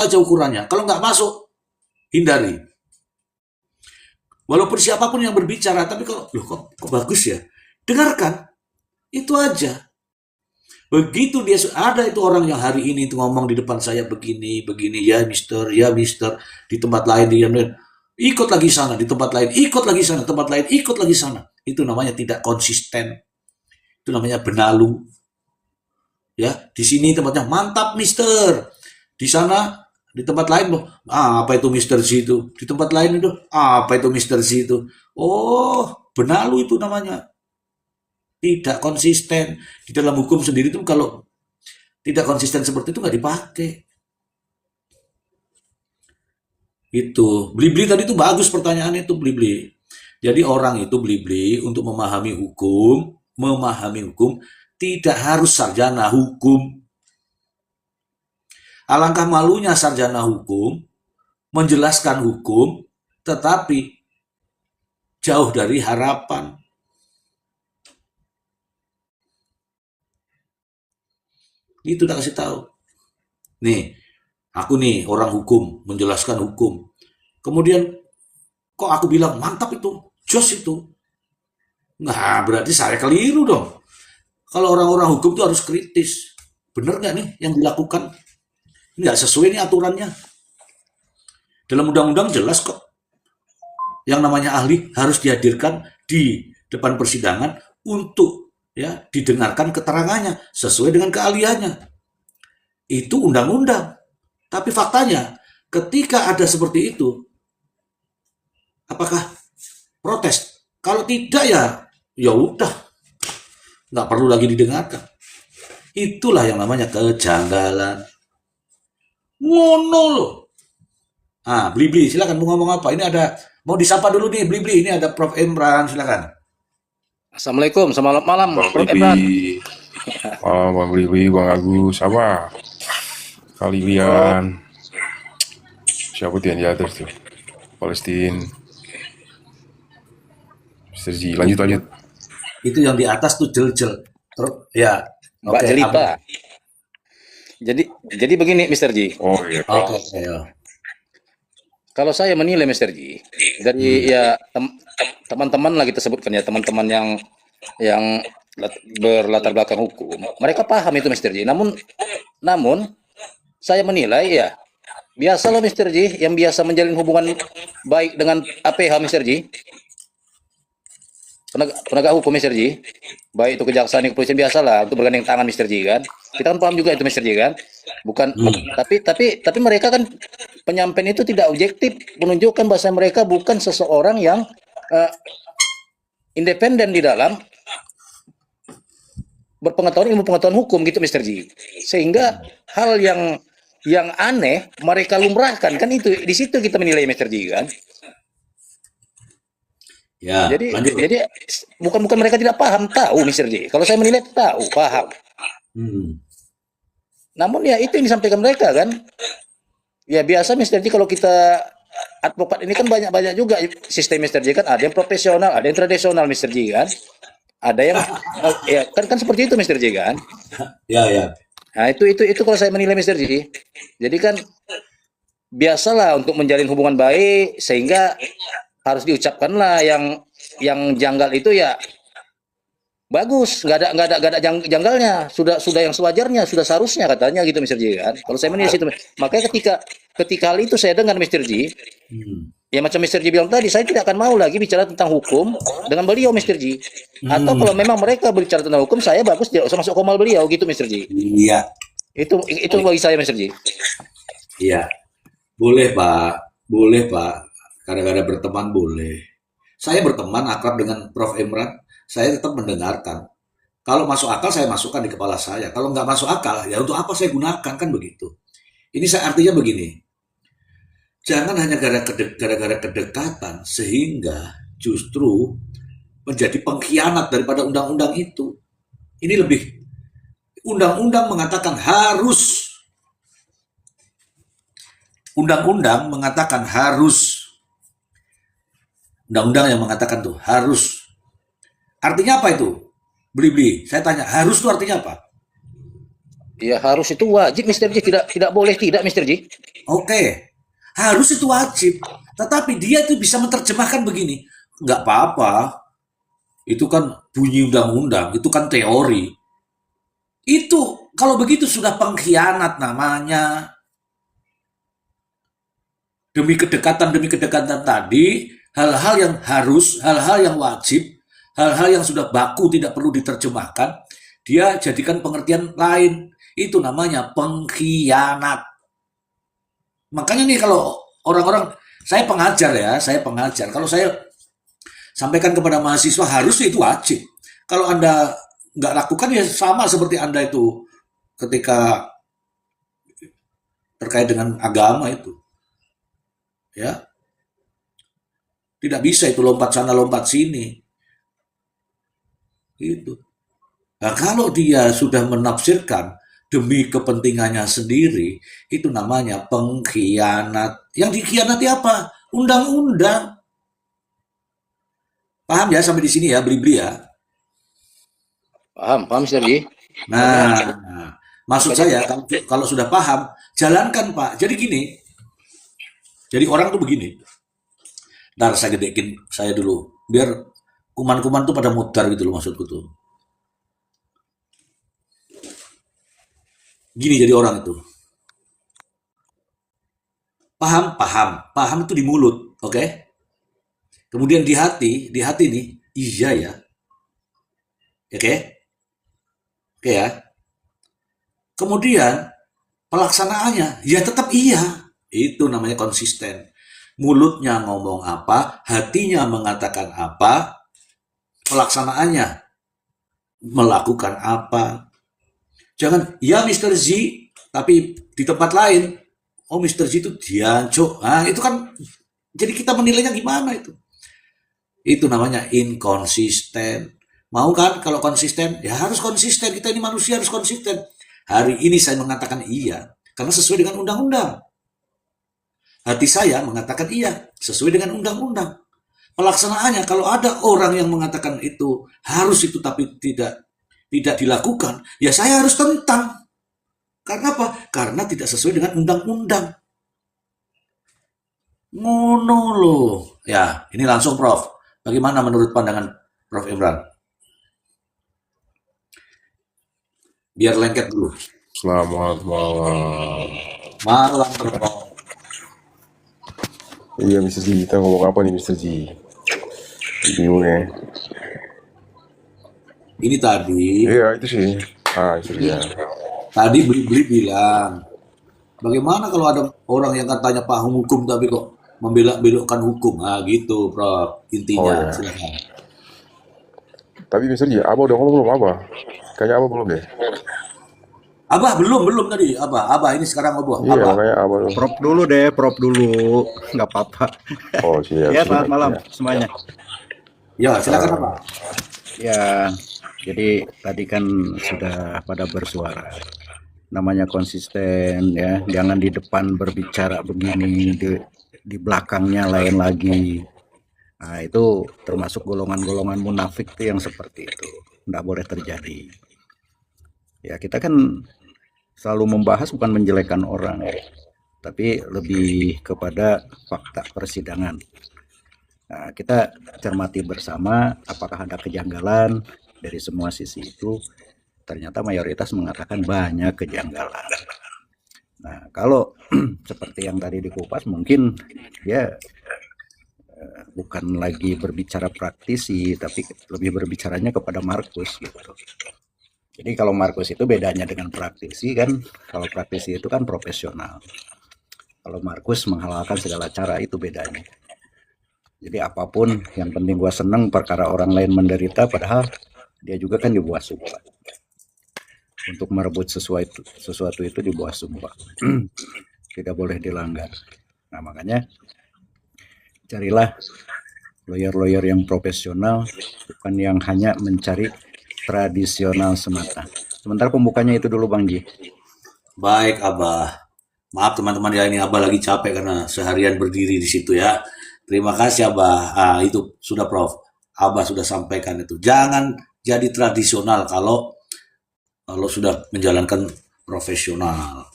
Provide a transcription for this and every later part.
aja ukurannya. Kalau nggak masuk, hindari. Walaupun siapapun yang berbicara, tapi kalau loh kok bagus ya, dengarkan. Itu aja. Begitu dia ada itu orang yang hari ini itu ngomong di depan saya begini, begini, ya mister, di tempat lain dia ikut lagi sana, di tempat lain ikut lagi sana, tempat lain ikut lagi sana. Itu namanya tidak konsisten. Itu namanya benalu. Ya, di sini tempatnya mantap mister. Di sana di tempat lain apa itu mister Z itu? Di tempat lain itu apa itu mister Z itu? Oh, benalu itu namanya. Tidak konsisten. Di dalam hukum sendiri itu kalau tidak konsisten seperti itu nggak dipakai. Itu beli-beli tadi itu bagus pertanyaannya itu beli-beli. Jadi orang itu beli-beli untuk memahami hukum tidak harus sarjana hukum. Alangkah malunya sarjana hukum menjelaskan hukum tetapi jauh dari harapan. Itu udah kasih tahu. Nih, aku nih orang hukum menjelaskan hukum. Kemudian kok aku bilang mantap itu, jos itu. Nah, berarti saya keliru dong. Kalau orang-orang hukum itu harus kritis. Bener nggak nih yang dilakukan? Nggak sesuai nih aturannya. Dalam undang-undang jelas kok. Yang namanya ahli harus dihadirkan di depan persidangan untuk ya didengarkan keterangannya sesuai dengan keahliannya. Itu undang-undang. Tapi faktanya ketika ada seperti itu, apakah protes? Kalau tidak ya udah, nggak perlu lagi didengarkan. Itulah yang namanya kejanggalan. Ngono loh. Ah, Bli, silakan mau ngomong apa? Ini ada mau disapa dulu nih, Bli. Ini ada Prof. Imran, silakan. Assalamualaikum, selamat malam, Bang Prof. Imran. Bang Bibi, Bang Agus, apa? Kalian, siapa tuh yang di atas tuh? Palestina. Mr. G, lanjut. Itu yang di atas tuh jel-jel. Terus ya, Mbak oke, Jelita. Jadi begini, Mr. G. Oh iya, oke, ya. Kalau saya menilai, Mr. G, dari ya teman-teman lah kita sebutkan ya, teman-teman yang berlatar belakang hukum, mereka paham itu, Mr. G. Namun saya menilai ya biasa loh, Mr. G, yang biasa menjalin hubungan baik dengan APH, Mr. G. Penegak hukum, Mr. G, baik itu kejaksaan, kepolisian, biasalah untuk bergandeng tangan, Mr. G, kan kita kan paham juga itu, Mr. G, kan bukan tapi mereka kan penyampaian itu tidak objektif, menunjukkan bahasa mereka bukan seseorang yang independen di dalam ilmu pengetahuan hukum gitu, Mr. G, sehingga hal yang aneh mereka lumrahkan, kan itu di situ kita menilai, Mr. G, kan. Ya, lanjut. Jadi bukan mereka tidak paham, tahu, Mr. J. Kalau saya menilai tahu, paham. Namun ya itu yang disampaikan mereka, kan. Ya biasa, Mr. J, kalau kita advokat ini kan banyak juga sistem, Mr. J, kan ada yang profesional, ada yang tradisional, Mr. J, kan. Ada yang ya kan seperti itu, Mr. J, kan. Ya. Nah, itu kalau saya menilai, Mr. J. Jadi kan biasalah untuk menjalin hubungan baik, sehingga harus diucapkanlah yang janggal itu ya bagus, nggak ada janggalnya, sudah yang sewajarnya, sudah seharusnya katanya gitu, Mr. J, kan. Kalau saya menilai situ, makanya ketika hal itu saya dengar, Mr. J, ya macam Mr. J bilang tadi, saya tidak akan mau lagi bicara tentang hukum dengan beliau, Mr. J. Atau kalau memang mereka berbicara tentang hukum, saya bagus tidak usah masuk komal beliau gitu, Mr. J. Iya. Itu bagi saya, Mr. J. Iya. Boleh, Pak. Kadang-kadang berteman boleh. Saya berteman akrab dengan Prof. Imran, saya tetap mendengarkan. Kalau masuk akal saya masukkan di kepala saya. Kalau nggak masuk akal, ya untuk apa saya gunakan, kan begitu. Ini artinya begini. Jangan hanya gara-gara kedekatan sehingga justru menjadi pengkhianat daripada undang-undang itu. Ini lebih. Undang-undang mengatakan harus. Undang-undang mengatakan harus. Undang-undang yang mengatakan tuh harus. Artinya apa itu? Beli. Saya tanya, harus itu artinya apa? Ya harus itu wajib, Mr. J. Tidak boleh tidak, Mr. J. Oke, harus itu wajib. Tetapi dia itu bisa menerjemahkan begini, nggak apa-apa, itu kan bunyi undang-undang, itu kan teori. Itu kalau begitu sudah pengkhianat namanya. Demi kedekatan tadi, hal-hal yang harus, hal-hal yang wajib, hal-hal yang sudah baku tidak perlu diterjemahkan, dia jadikan pengertian lain. Itu namanya pengkhianat. Makanya nih kalau orang-orang, saya pengajar ya, saya pengajar. Kalau saya sampaikan kepada mahasiswa harusnya itu wajib. Kalau Anda nggak lakukan ya sama seperti Anda itu ketika terkait dengan agama itu. Ya, tidak bisa itu lompat sana lompat sini. Itu. Nah, kalau dia sudah menafsirkan demi kepentingannya sendiri, itu namanya pengkhianat. Yang dikhianati apa? Undang-undang. Paham ya sampai di sini ya, beli-beli ya. Paham Sergi. Nah, maksud saya kalau sudah paham, jalankan Pak. Jadi gini, jadi orang tuh begini. Ntar saya gedekin saya dulu, biar kuman-kuman tuh pada mutar gitu loh maksudku tuh. Gini jadi orang itu. Paham, paham. Paham itu di mulut, oke? Kemudian di hati nih, iya ya. Oke? Oke ya. Kemudian pelaksanaannya, ya tetap iya. Itu namanya konsisten. Mulutnya ngomong apa, hatinya mengatakan apa, pelaksanaannya melakukan apa. Jangan, ya Mr. Z, tapi di tempat lain, oh Mr. Z itu diancuk. Nah, itu kan, jadi kita menilainya gimana itu? Itu namanya inkonsisten. Mau kan kalau konsisten? Ya harus konsisten, kita ini manusia harus konsisten. Hari ini saya mengatakan iya, karena sesuai dengan undang-undang. Hati saya mengatakan iya, sesuai dengan undang-undang. Pelaksanaannya, kalau ada orang yang mengatakan itu harus itu tapi tidak dilakukan, ya saya harus tentang. Karena apa? Karena tidak sesuai dengan undang-undang. Ngono loh. Ya, ini langsung Prof. Bagaimana menurut pandangan Prof Imran? Biar lengket dulu. Selamat malam. Malam Prof. Iya, Mr. Ji, kita ngomong apa nih, Mr. Ji? Bingung ya. Ini tadi, Iya, itu sih. Itu dia. tadi beli-beli bilang, bagaimana kalau ada orang yang katanya paham hukum tapi kok membelok-belokkan hukum? Ah gitu, Prof. Oh Intinya, ya. silakan. Tapi Mr. Ji, Abah udah ngomong belum, Abah? Kayaknya Abah belum deh. Abah belum tadi. Abah ini sekarang Abah. Iya, Abah. makanya Abah belum. Prop dulu, nggak apa-apa. Oh, siap. Ya, siap. selamat malam Ya. semuanya. Ya, silakan Abah. Ya, jadi tadi kan sudah pada bersuara. Namanya konsisten ya, jangan di depan berbicara begini, di belakangnya lain lagi. Nah, itu termasuk golongan-golongan munafik tuh yang seperti itu. Nggak boleh terjadi. Ya, kita kan selalu membahas bukan menjelekan orang ya, tapi lebih kepada fakta persidangan. Nah, kita cermati bersama apakah ada kejanggalan dari semua sisi itu. Ternyata mayoritas mengatakan banyak kejanggalan. Nah, kalau seperti yang tadi dikupas mungkin dia bukan lagi berbicara praktisi, tapi lebih berbicaranya kepada Markus gitu. Jadi kalau Markus itu bedanya dengan praktisi kan, kalau praktisi itu kan profesional. Kalau Markus menghalalkan segala cara, itu bedanya. Jadi apapun yang penting gua seneng perkara orang lain menderita, padahal dia juga kan di bawah sumpah. Untuk merebut sesuatu itu di bawah sumpah. Tidak boleh dilanggar. Nah makanya carilah lawyer-lawyer yang profesional, bukan yang hanya mencari tradisional semata. Sementara pembukanya itu dulu Bang Ji. Baik, Abah. Maaf teman-teman ya, ini Abah lagi capek karena seharian berdiri di situ ya. Terima kasih Abah. Itu sudah Prof. Abah sudah sampaikan itu. Jangan jadi tradisional kalau sudah menjalankan profesional.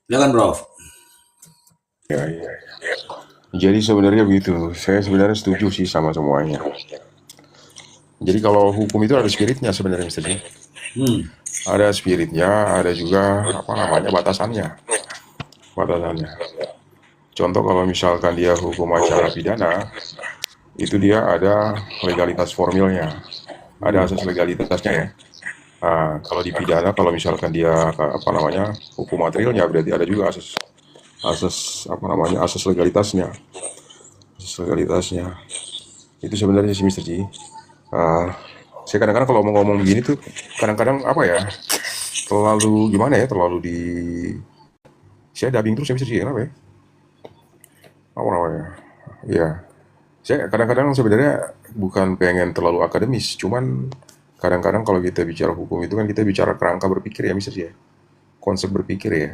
Ya kan Prof? Ya, ya. Jadi sebenarnya begitu. Saya sebenarnya setuju sih sama semuanya. Jadi kalau hukum itu ada spiritnya sebenarnya, Mister Ji. Hmm. Ada spiritnya, ada juga apa namanya batasannya. Batasannya. Contoh kalau misalkan dia hukum acara pidana, itu dia ada legalitas formilnya, ada asas legalitasnya ya. Nah, kalau di pidana, kalau misalkan dia apa namanya hukum materialnya, berarti ada juga asas asas apa namanya asas legalitasnya, asas legalitasnya. Itu sebenarnya sih Mister Ji. Ah, saya kadang-kadang kalau mau ngomong begini tuh, kadang-kadang apa ya, terlalu gimana ya, terlalu di saya dubbing terus ya Mister Ji, kenapa ya? Apa namanya? Ya, saya kadang-kadang sebenarnya bukan pengen terlalu akademis, cuman kadang-kadang kalau kita bicara hukum itu kan kita bicara kerangka berpikir ya Mister Ji ya, konsep berpikir ya.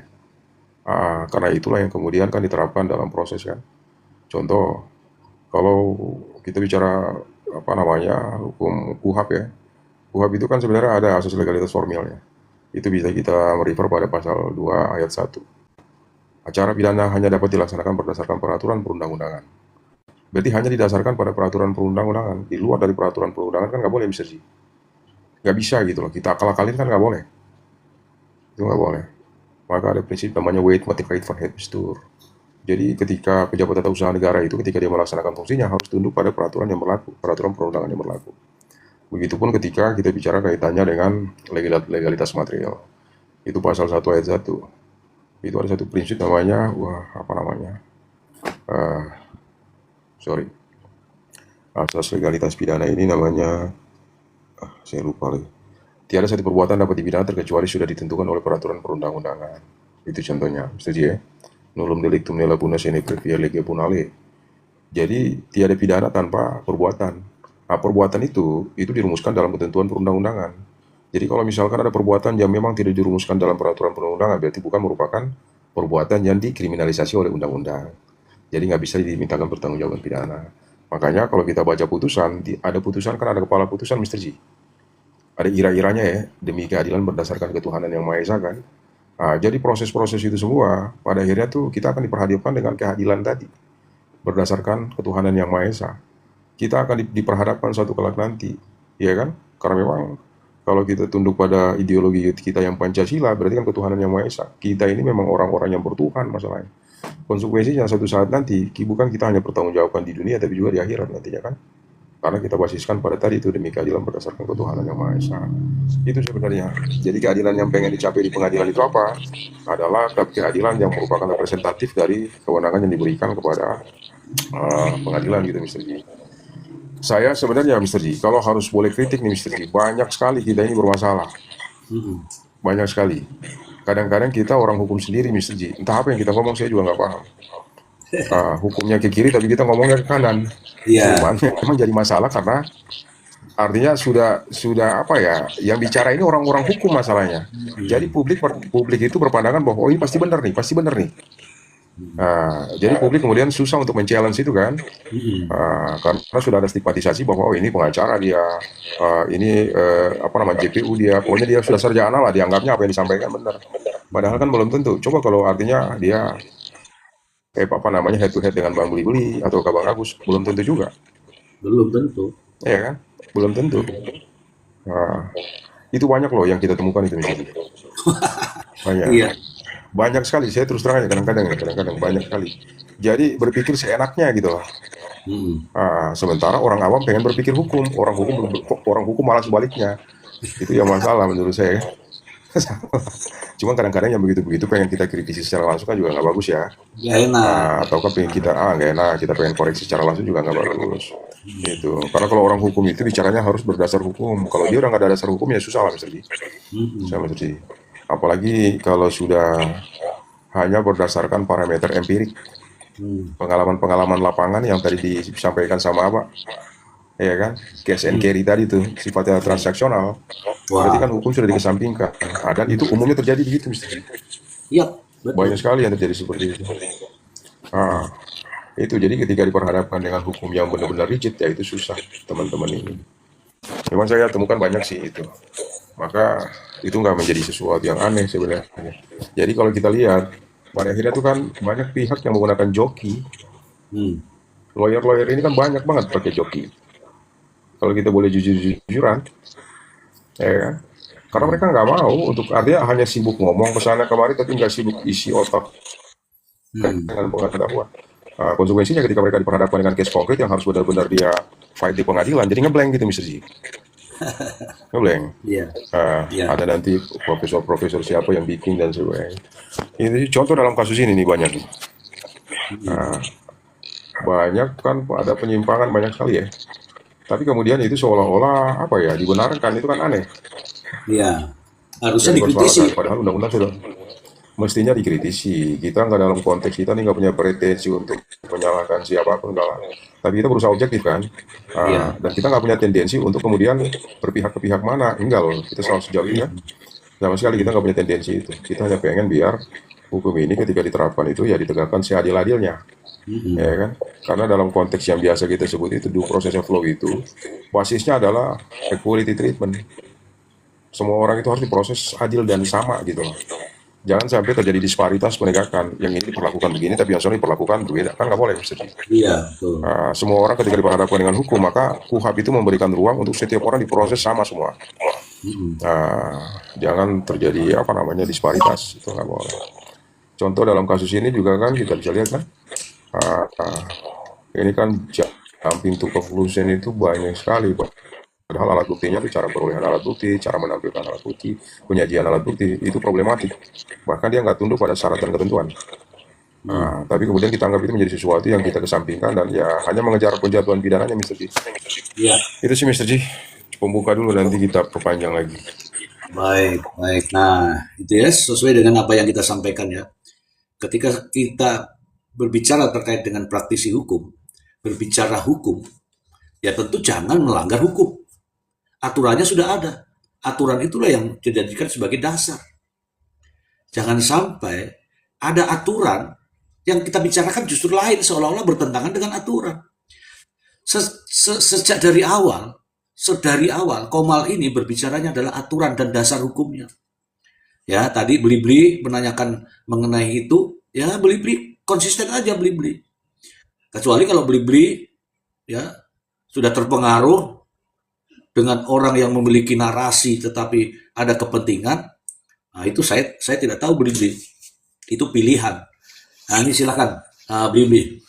Karena itulah yang kemudian kan diterapkan dalam proses kan. Contoh, kalau kita bicara apa namanya hukum KUHAP ya, KUHAP itu kan sebenarnya ada asas legalitas formilnya. Itu bisa kita merefer pada pasal 2 ayat 1. Acara pidana hanya dapat dilaksanakan berdasarkan peraturan perundang-undangan. Berarti hanya didasarkan pada peraturan perundang-undangan. Di luar dari peraturan perundangan kan nggak boleh bisa sih. Nggak bisa gitu loh. Kita akal-akalin kan nggak boleh. Itu nggak boleh. Maka ada prinsip namanya wait motivate for habeas. Jadi ketika pejabat atau usaha negara itu ketika dia melaksanakan fungsinya harus tunduk pada peraturan yang berlaku, peraturan perundangan yang berlaku. Begitupun ketika kita bicara kaitannya dengan legalitas material. Itu pasal 1 ayat 1. Itu ada satu prinsip namanya, apa namanya? Sorry. Asas legalitas pidana ini namanya, saya lupa lagi. Tiada satu perbuatan dapat dipidana terkecuali sudah ditentukan oleh peraturan perundang-undangan. Itu contohnya, setuju ya? Nullum delictum nella puna sine previa lege punale. Jadi tiada pidana tanpa perbuatan. Nah, perbuatan itu dirumuskan dalam ketentuan perundang-undangan. Jadi kalau misalkan ada perbuatan yang memang tidak dirumuskan dalam peraturan perundang-undangan, berarti bukan merupakan perbuatan yang dikriminalisasi oleh undang-undang. Jadi nggak bisa dimintakan pertanggungjawaban pidana. Makanya kalau kita baca putusan, ada putusan kan ada kepala putusan Mr. Ji. Ada ira-iranya ya, demi keadilan berdasarkan ketuhanan yang Maha Esa kan. Nah, jadi proses-proses itu semua, pada akhirnya tuh kita akan diperhadapkan dengan keadilan tadi. Berdasarkan ketuhanan yang Maha Esa. Kita akan diperhadapkan suatu kelak nanti. Ya kan? Karena memang kalau kita tunduk pada ideologi kita yang Pancasila, berarti kan ketuhanan yang Maha Esa. Kita ini memang orang-orang yang bertuhan masalahnya. Konsekuensinya suatu saat nanti, bukan kita hanya bertanggungjawabkan di dunia, tapi juga di akhirat nantinya kan. Karena kita basiskan pada tadi itu demi keadilan berdasarkan ketuhanan yang Maha Esa. Itu sebenarnya. Jadi keadilan yang pengen dicapai di pengadilan itu apa? Adalah keadilan yang merupakan representatif dari kewenangan yang diberikan kepada pengadilan gitu Mr. Ji. Saya sebenarnya Mr. Ji, kalau harus boleh kritik nih Mr. Ji, banyak sekali kita ini bermasalah. Banyak sekali. Kadang-kadang kita orang hukum sendiri Mr. Ji. Entah apa yang kita ngomong saya juga nggak paham. Hukumnya ke kiri tapi kita ngomongnya ke kanan. Iya. Cuman memang jadi masalah karena artinya sudah apa ya, yang bicara ini orang-orang hukum masalahnya. Jadi publik itu berpandangan bahwa oh ini pasti benar nih, pasti benar nih. Jadi publik kemudian susah untuk men-challenge itu kan. Karena sudah ada stigmatisasi bahwa oh ini pengacara dia, ini apa namanya JPU dia, pokoknya dia sudah sarjana lah, dianggapnya apa yang disampaikan benar. Padahal kan belum tentu. Coba kalau artinya dia apa namanya head to head dengan Bang Beli atau Bang Agus, belum tentu juga. Belum tentu. Iya kan? Belum tentu. Itu banyak loh yang kita temukan itu misalnya. Banyak. Iya. Banyak sekali. Saya terus terang aja kadang-kadang banyak sekali. Jadi berpikir seenaknya gitu loh. Sementara orang awam pengen berpikir hukum, orang hukum malah sebaliknya. Itu yang masalah menurut saya. Cuma kadang-kadang yang begitu-begitu pengen kita kritisi secara langsung kan juga nggak bagus ya. Nggak enak. Ataukah pengen kita nggak enak, kita pengen koreksi secara langsung juga nggak bagus. Gitu. Karena kalau orang hukum itu bicaranya harus berdasar hukum. Kalau dia udah nggak ada dasar hukum ya susah lah Mr. Ji. Mr. Ji. Apalagi kalau sudah hanya berdasarkan parameter empirik, pengalaman-pengalaman lapangan yang tadi disampaikan sama Abah. Ya kan, cash and carry tadi tuh sifatnya transaksional. Berarti kan hukum sudah dikesampingkan. Dan itu umumnya terjadi begitu, Mr. Iya. Banyak sekali yang terjadi seperti itu. Itu jadi ketika diperhadapkan dengan hukum yang benar-benar rigid, ya itu susah teman-teman ini. Memang saya temukan banyak sih itu. Maka itu nggak menjadi sesuatu yang aneh sebenarnya. Jadi kalau kita lihat Pada akhirnya tuh kan banyak pihak yang menggunakan joki. Hmm. Lawyer-lawyer ini kan banyak banget pakai joki. Kalau kita boleh jujur-jujuran, ya kan? Karena mereka nggak mau untuk artinya hanya sibuk ngomong ke sana kemari tapi nggak sibuk isi otak Hmm. dengan pengetahuan. Konsekuensinya ketika mereka diperhadapkan dengan case konkret yang harus benar-benar dia fight di pengadilan, jadi ngeblank gitu Mr. G. Ngeblank. Iya. Iya. Ada nanti profesor-profesor siapa yang bikin dan sebagainya. Ini contoh dalam kasus ini nih banyak nih. Banyak kan ada penyimpangan banyak sekali ya. Tapi kemudian itu seolah-olah apa ya dibenarkan, itu kan aneh Iya. Harusnya dan dikritisi. dipersoalkan. Padahal undang-undang sudah mestinya dikritisi. Kita nggak dalam konteks kita nih nggak punya pretensi untuk menyalahkan siapapun enggak lah. Tapi kita berusaha objektif kan. Iya. Dan kita nggak punya tendensi untuk kemudian berpihak ke pihak mana. Enggak loh. Kita selalu sejauh ini ya. Sama sekali kita nggak punya tendensi itu. Kita hanya pengen biar hukum ini ketika diterapkan itu ya ditegakkan seadil-adilnya. Ya kan? Karena dalam konteks yang biasa kita sebut itu due process of law itu basisnya adalah equality treatment. Semua orang itu harus diproses adil dan sama gitu loh. Jangan sampai terjadi disparitas penegakan. Yang ini diperlakukan begini, tapi yang sana diperlakukan berbeda. Kan nggak boleh, Mr. Iya, betul. Semua orang ketika diperhadapkan dengan hukum, maka KUHP itu memberikan ruang untuk setiap orang diproses sama semua. Jangan terjadi apa namanya disparitas. Itu nggak boleh. Contoh dalam kasus ini juga kan kita bisa lihat kan, ini kan jumping to conclusion itu banyak sekali, Pak. Padahal alat buktinya itu cara perolehan alat bukti, cara menampilkan alat bukti, penyajian alat bukti, itu problematik. Bahkan dia nggak tunduk pada syarat dan ketentuan. Tapi kemudian kita anggap itu menjadi sesuatu yang kita kesampingkan dan ya hanya mengejar penjatuhan pidananya, Mr. G. Iya. Itu sih Mr. G. Pembuka dulu, nanti kita perpanjang lagi. Baik, baik. Nah, itu ya sesuai dengan apa yang kita sampaikan ya. Ketika kita berbicara terkait dengan praktisi hukum, berbicara hukum, ya tentu jangan melanggar hukum. Aturannya sudah ada. Aturan itulah yang dijadikan sebagai dasar. Jangan sampai ada aturan yang kita bicarakan justru lain, seolah-olah bertentangan dengan aturan. Sejak dari awal, Komal ini berbicaranya adalah aturan dan dasar hukumnya. Ya, tadi Beli-Beli menanyakan mengenai itu, ya Beli-Beli konsisten aja Beli-Beli. Kecuali kalau Beli-Beli ya sudah terpengaruh dengan orang yang memiliki narasi tetapi ada kepentingan, nah itu saya tidak tahu Beli-Beli. Itu pilihan. Nah, ini silakan Beli-Beli.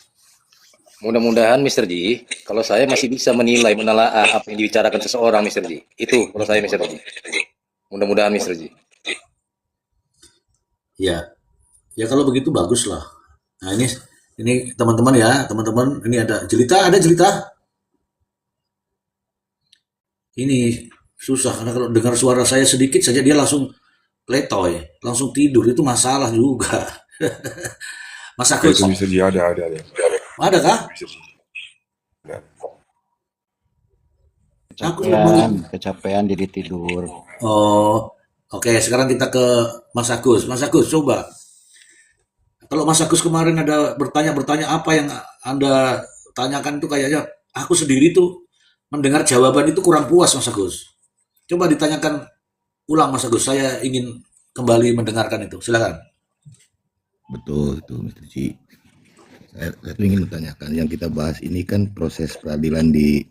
Mudah-mudahan Mr. G, kalau saya masih bisa menilai, menelaah apa yang dibicarakan seseorang, Mr. G. Itu kalau saya, Mr. G. Mudah-mudahan, Mr. G. Ya, ya kalau begitu bagus lah. Nah ini teman-teman ya, teman-teman ini ada jelita. Ini susah karena kalau dengar suara saya sedikit saja dia langsung letoy, langsung tidur, itu masalah juga. Mas Agus, Itu Mr. G ada. ada kah? Mr. G. Aku lemah. Kecapean jadi tidur. Oh, oke. Sekarang kita ke Mas Agus. Mas Agus, coba. Kalau Mas Agus kemarin ada bertanya apa yang Anda tanyakan itu kayaknya aku sendiri tuh mendengar jawaban itu kurang puas, Mas Agus. Coba ditanyakan ulang, Mas Agus. Saya ingin kembali mendengarkan itu. Silakan. Betul itu Mr. G. Saya ingin menanyakan yang kita bahas ini kan proses peradilan di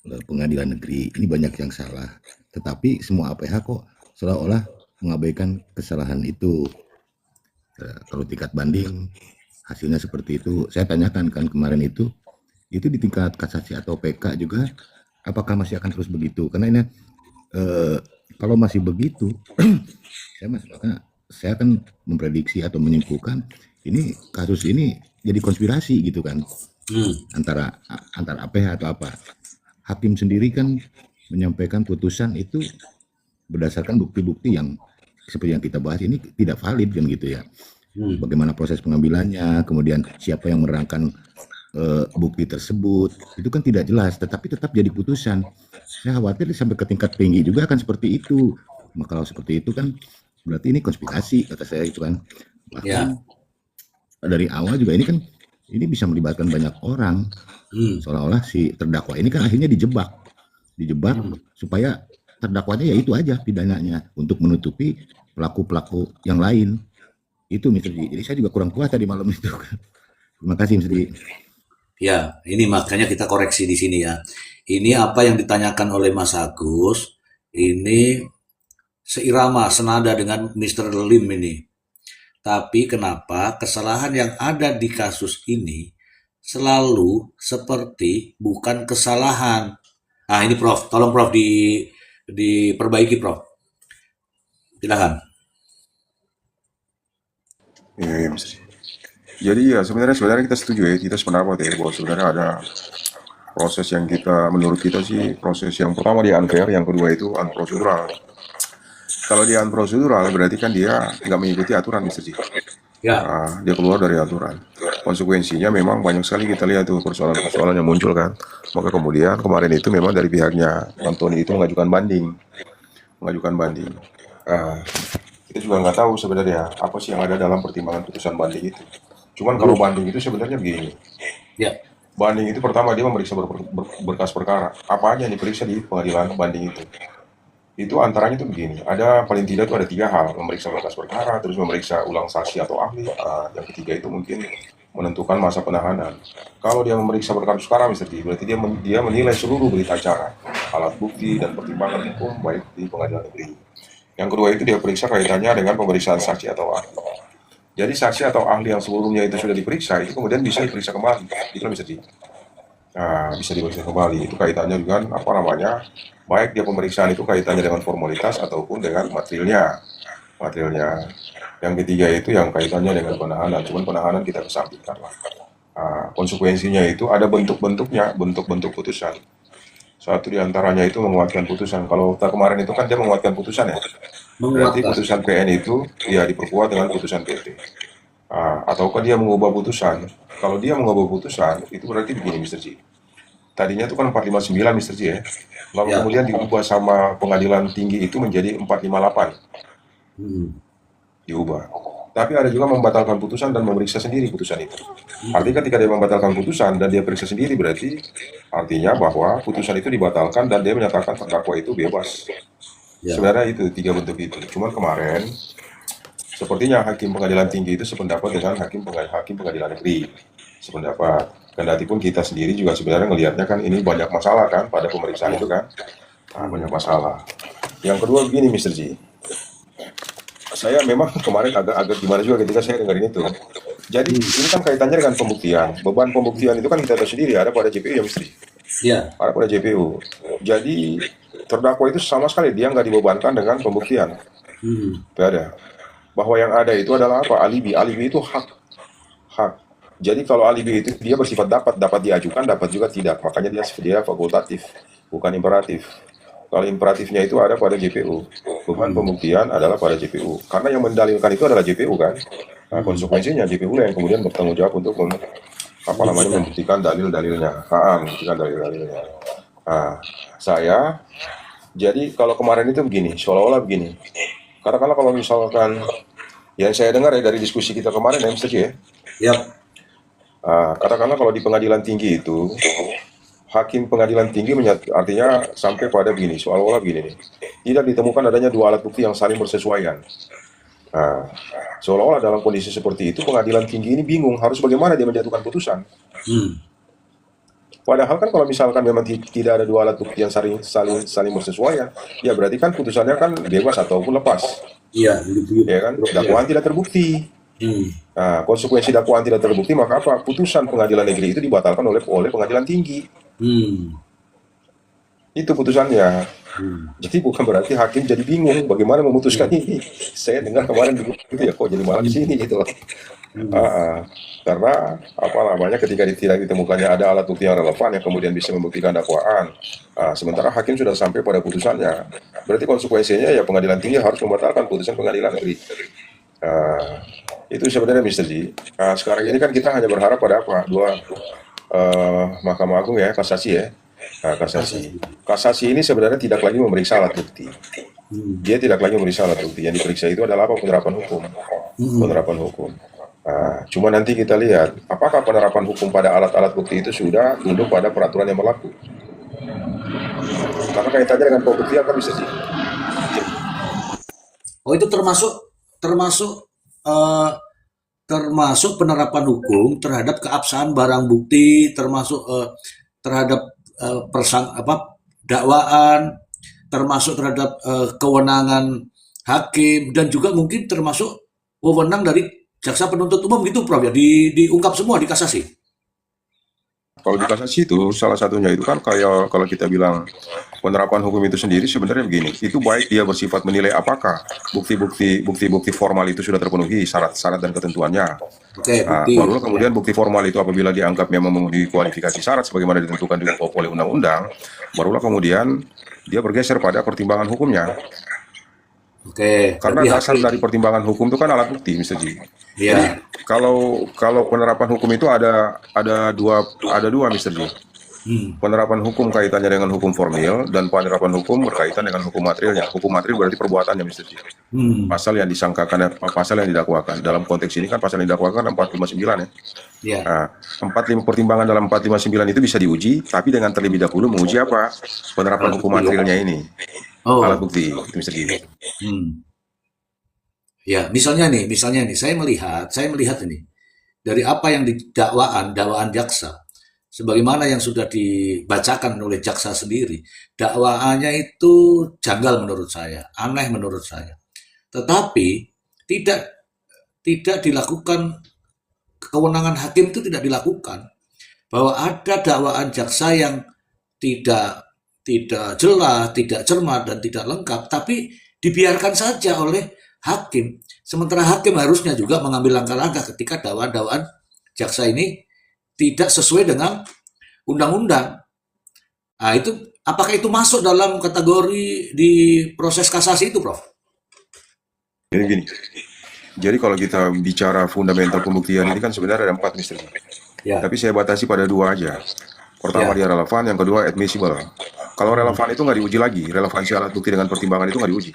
pengadilan negeri. Ini banyak yang salah. Tetapi semua APH kok seolah-olah mengabaikan kesalahan itu. Kalau tingkat banding hasilnya seperti itu. Saya tanyakan kan kemarin itu di tingkat kasasi atau PK juga apakah masih akan terus begitu? Karena ini kalau masih begitu saya akan memprediksi atau menyimpulkan ini kasus ini jadi konspirasi gitu kan. Antara APH atau apa. Hakim sendiri kan menyampaikan putusan itu berdasarkan bukti-bukti yang seperti yang kita bahas ini tidak valid kan gitu ya. Bagaimana proses pengambilannya, kemudian siapa yang menerangkan bukti tersebut, itu kan tidak jelas, tetapi tetap jadi putusan. Saya khawatir sampai ke tingkat tinggi juga akan seperti itu. Maka kalau seperti itu kan berarti ini konspirasi kata saya itu kan. Bahkan dari awal juga ini kan ini bisa melibatkan banyak orang. Seolah-olah si terdakwa ini kan akhirnya dijebak supaya terdakwanya ya itu aja pidananya untuk menutupi pelaku-pelaku yang lain. Itu Mr. Ji. Jadi saya juga kurang puas tadi malam itu. Terima kasih Mr. Ji. Ya, ini makanya kita koreksi di sini ya. Ini apa yang ditanyakan oleh Mas Agus, ini seirama, senada dengan Mr. Lim ini. Tapi kenapa kesalahan yang ada di kasus ini selalu seperti bukan kesalahan. Nah ini Prof, tolong Prof diperbaiki Prof. Silakan. Iya, iya, Mas. Jadi ya sebenarnya kita setuju ya, kita sependapat ya bahwa sebenarnya ada proses yang menurut kita sih proses yang pertama dia unfair, yang kedua itu unprocedural. Kalau dia unprocedural berarti kan dia nggak mengikuti aturan, Mr. Ji. Ya, Dia keluar dari aturan. Konsekuensinya memang banyak sekali kita lihat tuh persoalan-persoalan yang muncul kan. Maka kemudian kemarin itu memang dari pihaknya Anthony itu mengajukan banding. Kita juga nggak tahu sebenarnya apa sih yang ada dalam pertimbangan putusan banding itu. Cuman kalau banding itu sebenarnya begini. ya, Banding itu pertama dia memeriksa berkas perkara. Apa aja yang diperiksa di pengadilan banding itu. Itu antaranya itu begini. Ada paling tidak itu ada 3 hal. Memeriksa berkas perkara, terus memeriksa ulang saksi atau ahli. Yang ketiga itu mungkin menentukan masa penahanan. Kalau dia memeriksa berkas perkara, berarti dia menilai seluruh berita acara, alat bukti dan pertimbangan hukum baik di pengadilan negeri. Yang kedua itu dia periksa kaitannya dengan pemeriksaan saksi atau ahli. Jadi saksi atau ahli yang sebelumnya itu sudah diperiksa, itu kemudian bisa diperiksa kembali. Itu bisa diperiksa kembali. Itu kaitannya dengan baik dia pemeriksaan itu kaitannya dengan formalitas ataupun dengan materialnya. Yang ketiga itu yang kaitannya dengan penahanan. Cuman penahanan kita kesampingkan lah. Konsekuensinya itu ada bentuk-bentuknya, bentuk-bentuk putusan. Satu diantaranya itu menguatkan putusan. Kalau kemarin itu kan dia menguatkan putusan ya. Berarti putusan PN itu ya diperkuat dengan putusan PT. Ataukah dia mengubah putusan? Kalau dia mengubah putusan, itu berarti begini Mr. Ji. Tadinya itu kan 459 Mr. Ji ya. Lalu kemudian diubah sama pengadilan tinggi itu menjadi 458. Diubah. Tapi ada juga membatalkan putusan dan memeriksa sendiri putusan itu. Artinya ketika dia membatalkan putusan dan dia periksa sendiri berarti artinya bahwa putusan itu dibatalkan dan dia menyatakan terdakwa itu bebas. Sebenarnya itu 3 bentuk itu. Cuman kemarin sepertinya hakim pengadilan tinggi itu sependapat dengan hakim pengadilan negeri. Sependapat. Kendati pun kita sendiri juga sebenarnya ngelihatnya kan ini banyak masalah kan pada pemeriksaan itu kan. Banyak masalah. Yang kedua begini Mr. Ji. Saya memang kemarin agak gimana juga ketika saya dengerin itu. Jadi ini kan kaitannya dengan pembuktian. Beban pembuktian itu kan kita tahu sendiri ada pada JPU ya Mr. Ji. ya, Ada pada JPU. Jadi terdakwa itu sama sekali dia nggak dibebankan dengan pembuktian. Tidak ada. Bahwa yang ada itu adalah apa? Alibi. Alibi itu hak. Jadi kalau alibi itu dia bersifat dapat diajukan, dapat juga tidak. Makanya dia fakultatif, bukan imperatif. Kalau imperatifnya itu ada pada JPU. Beban pembuktian adalah pada JPU. Karena yang mendalilkan itu adalah JPU kan. Konsekuensinya JPU yang kemudian bertanggung jawab untuk membuktikan dalil-dalilnya. Membuktikan dalil-dalilnya. Jadi kalau kemarin itu begini, seolah-olah begini. Katakanlah kalau misalkan yang saya dengar ya dari diskusi kita kemarin ya Mr. J ya. Katakanlah kalau di pengadilan tinggi itu hakim pengadilan tinggi artinya sampai pada begini, seolah-olah begini nih. Tidak ditemukan adanya 2 alat bukti yang saling bersesuaian. Seolah-olah dalam kondisi seperti itu pengadilan tinggi ini bingung harus bagaimana dia menjatuhkan putusan. Padahal kan kalau misalkan memang tidak ada 2 alat bukti yang saling bersesuaian, ya berarti kan putusannya kan bebas ataupun lepas. Iya, ya kan? Dakwaan tidak terbukti. Konsekuensi dakwaan tidak terbukti maka apa? Putusan pengadilan negeri itu dibatalkan oleh pengadilan tinggi. Itu putusannya. Jadi bukan berarti hakim jadi bingung bagaimana memutuskan ini. Saya dengar kemarin begitu ya, kok jadi malah di sini gitu. Karena ketika tidak ditemukannya ada alat bukti yang relevan yang kemudian bisa membuktikan dakwaan, sementara hakim sudah sampai pada putusannya, berarti konsekuensinya ya pengadilan tinggi harus membatalkan putusan pengadilan negeri. Itu sebenarnya Mr. Ji. Sekarang ini kan kita hanya berharap pada apa? 2 Mahkamah Agung ya, kasasi ya. Kasasi ini sebenarnya tidak lagi memeriksa alat bukti. Dia tidak lagi memeriksa alat bukti. Yang diperiksa itu adalah apa? Penerapan hukum. Cuma nanti kita lihat apakah penerapan hukum pada alat-alat bukti itu sudah tunduk pada peraturan yang berlaku. Karena kaitannya dengan pembuktian kan bisa sih. Oh itu termasuk eh, termasuk penerapan hukum terhadap keabsahan barang bukti, termasuk terhadap dakwaan, termasuk terhadap kewenangan hakim, dan juga mungkin termasuk wewenang dari jaksa penuntut umum gitu, Prof, ya, diungkap semua di kasasi. Kalau di kasasi itu salah satunya itu kan kayak kalau kita bilang penerapan hukum itu sendiri sebenarnya begini, itu baik dia bersifat menilai apakah bukti-bukti formal itu sudah terpenuhi syarat-syarat dan ketentuannya. Oke, Nah, bukti. barulah kemudian bukti formal itu apabila dianggap memang memenuhi kualifikasi syarat sebagaimana ditentukan oleh undang-undang, barulah kemudian dia bergeser pada pertimbangan hukumnya. Oke, Karena berarti dasar hakim. dari pertimbangan hukum itu kan alat bukti, Mr. Ji. Ya. Jadi kalau penerapan hukum itu ada dua, Mr. Ji. Penerapan hukum kaitannya dengan hukum formil dan penerapan hukum berkaitan dengan hukum materialnya. Hukum material berarti perbuatannya, Mr. Ji. Pasal yang disangkakan, pasal yang didakwakan. Dalam konteks ini kan pasal yang didakwakan 459 ya. Ya. Nah, 45 pertimbangan dalam 459 itu bisa diuji, tapi dengan terlebih dahulu menguji apa? Penerapan hukum materialnya ini. Alat bukti, itu Mr. Ji. Ya, misalnya nih, saya melihat ini dari apa yang dakwaan jaksa, sebagaimana yang sudah dibacakan oleh jaksa sendiri, dakwaannya itu janggal menurut saya, aneh menurut saya. Tetapi tidak dilakukan, kewenangan hakim itu tidak dilakukan, bahwa ada dakwaan jaksa yang tidak jelas, tidak cermat, dan tidak lengkap, tapi dibiarkan saja oleh hakim. Sementara hakim harusnya juga mengambil langkah-langkah ketika dakwaan jaksa ini tidak sesuai dengan undang-undang. Nah, itu apakah itu masuk dalam kategori di proses kasasi itu, Prof? Jadi gini. Jadi kalau kita bicara fundamental pembuktian ini kan sebenarnya ada 4, Mr. Ji. Ya. Tapi saya batasi pada 2 aja. Pertama dia relevan, yang kedua admissible. Kalau relevan itu nggak diuji lagi, relevansi alat bukti dengan pertimbangan itu nggak diuji.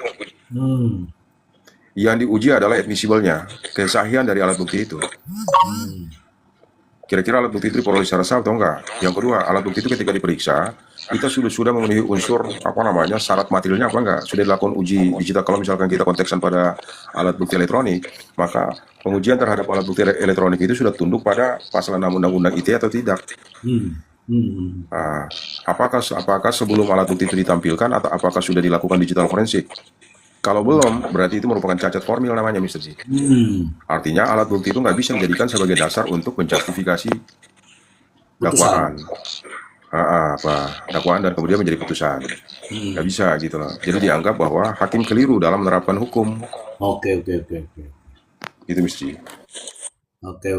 Yang diuji adalah admissible-nya, kesahihan dari alat bukti itu. Kira-kira alat bukti itu diperoleh secara sah atau enggak? Yang kedua, alat bukti itu ketika diperiksa, kita sudah memenuhi unsur syarat materialnya apa enggak? Sudah dilakukan uji digital. Kalau misalkan kita konteksan pada alat bukti elektronik, maka pengujian terhadap alat bukti elektronik itu sudah tunduk pada pasal 6 Undang-Undang ITE atau tidak? Nah, apakah sebelum alat bukti itu ditampilkan atau apakah sudah dilakukan digital forensik? Kalau belum, berarti itu merupakan cacat formil namanya, Mr. Ji. Artinya alat bukti itu nggak bisa dijadikan sebagai dasar untuk menjustifikasi dakwaan. Dakwaan dan kemudian menjadi putusan. Nggak bisa gitu loh. Jadi dianggap bahwa hakim keliru dalam menerapkan hukum. Oke. Itu Mr. Ji. Oke.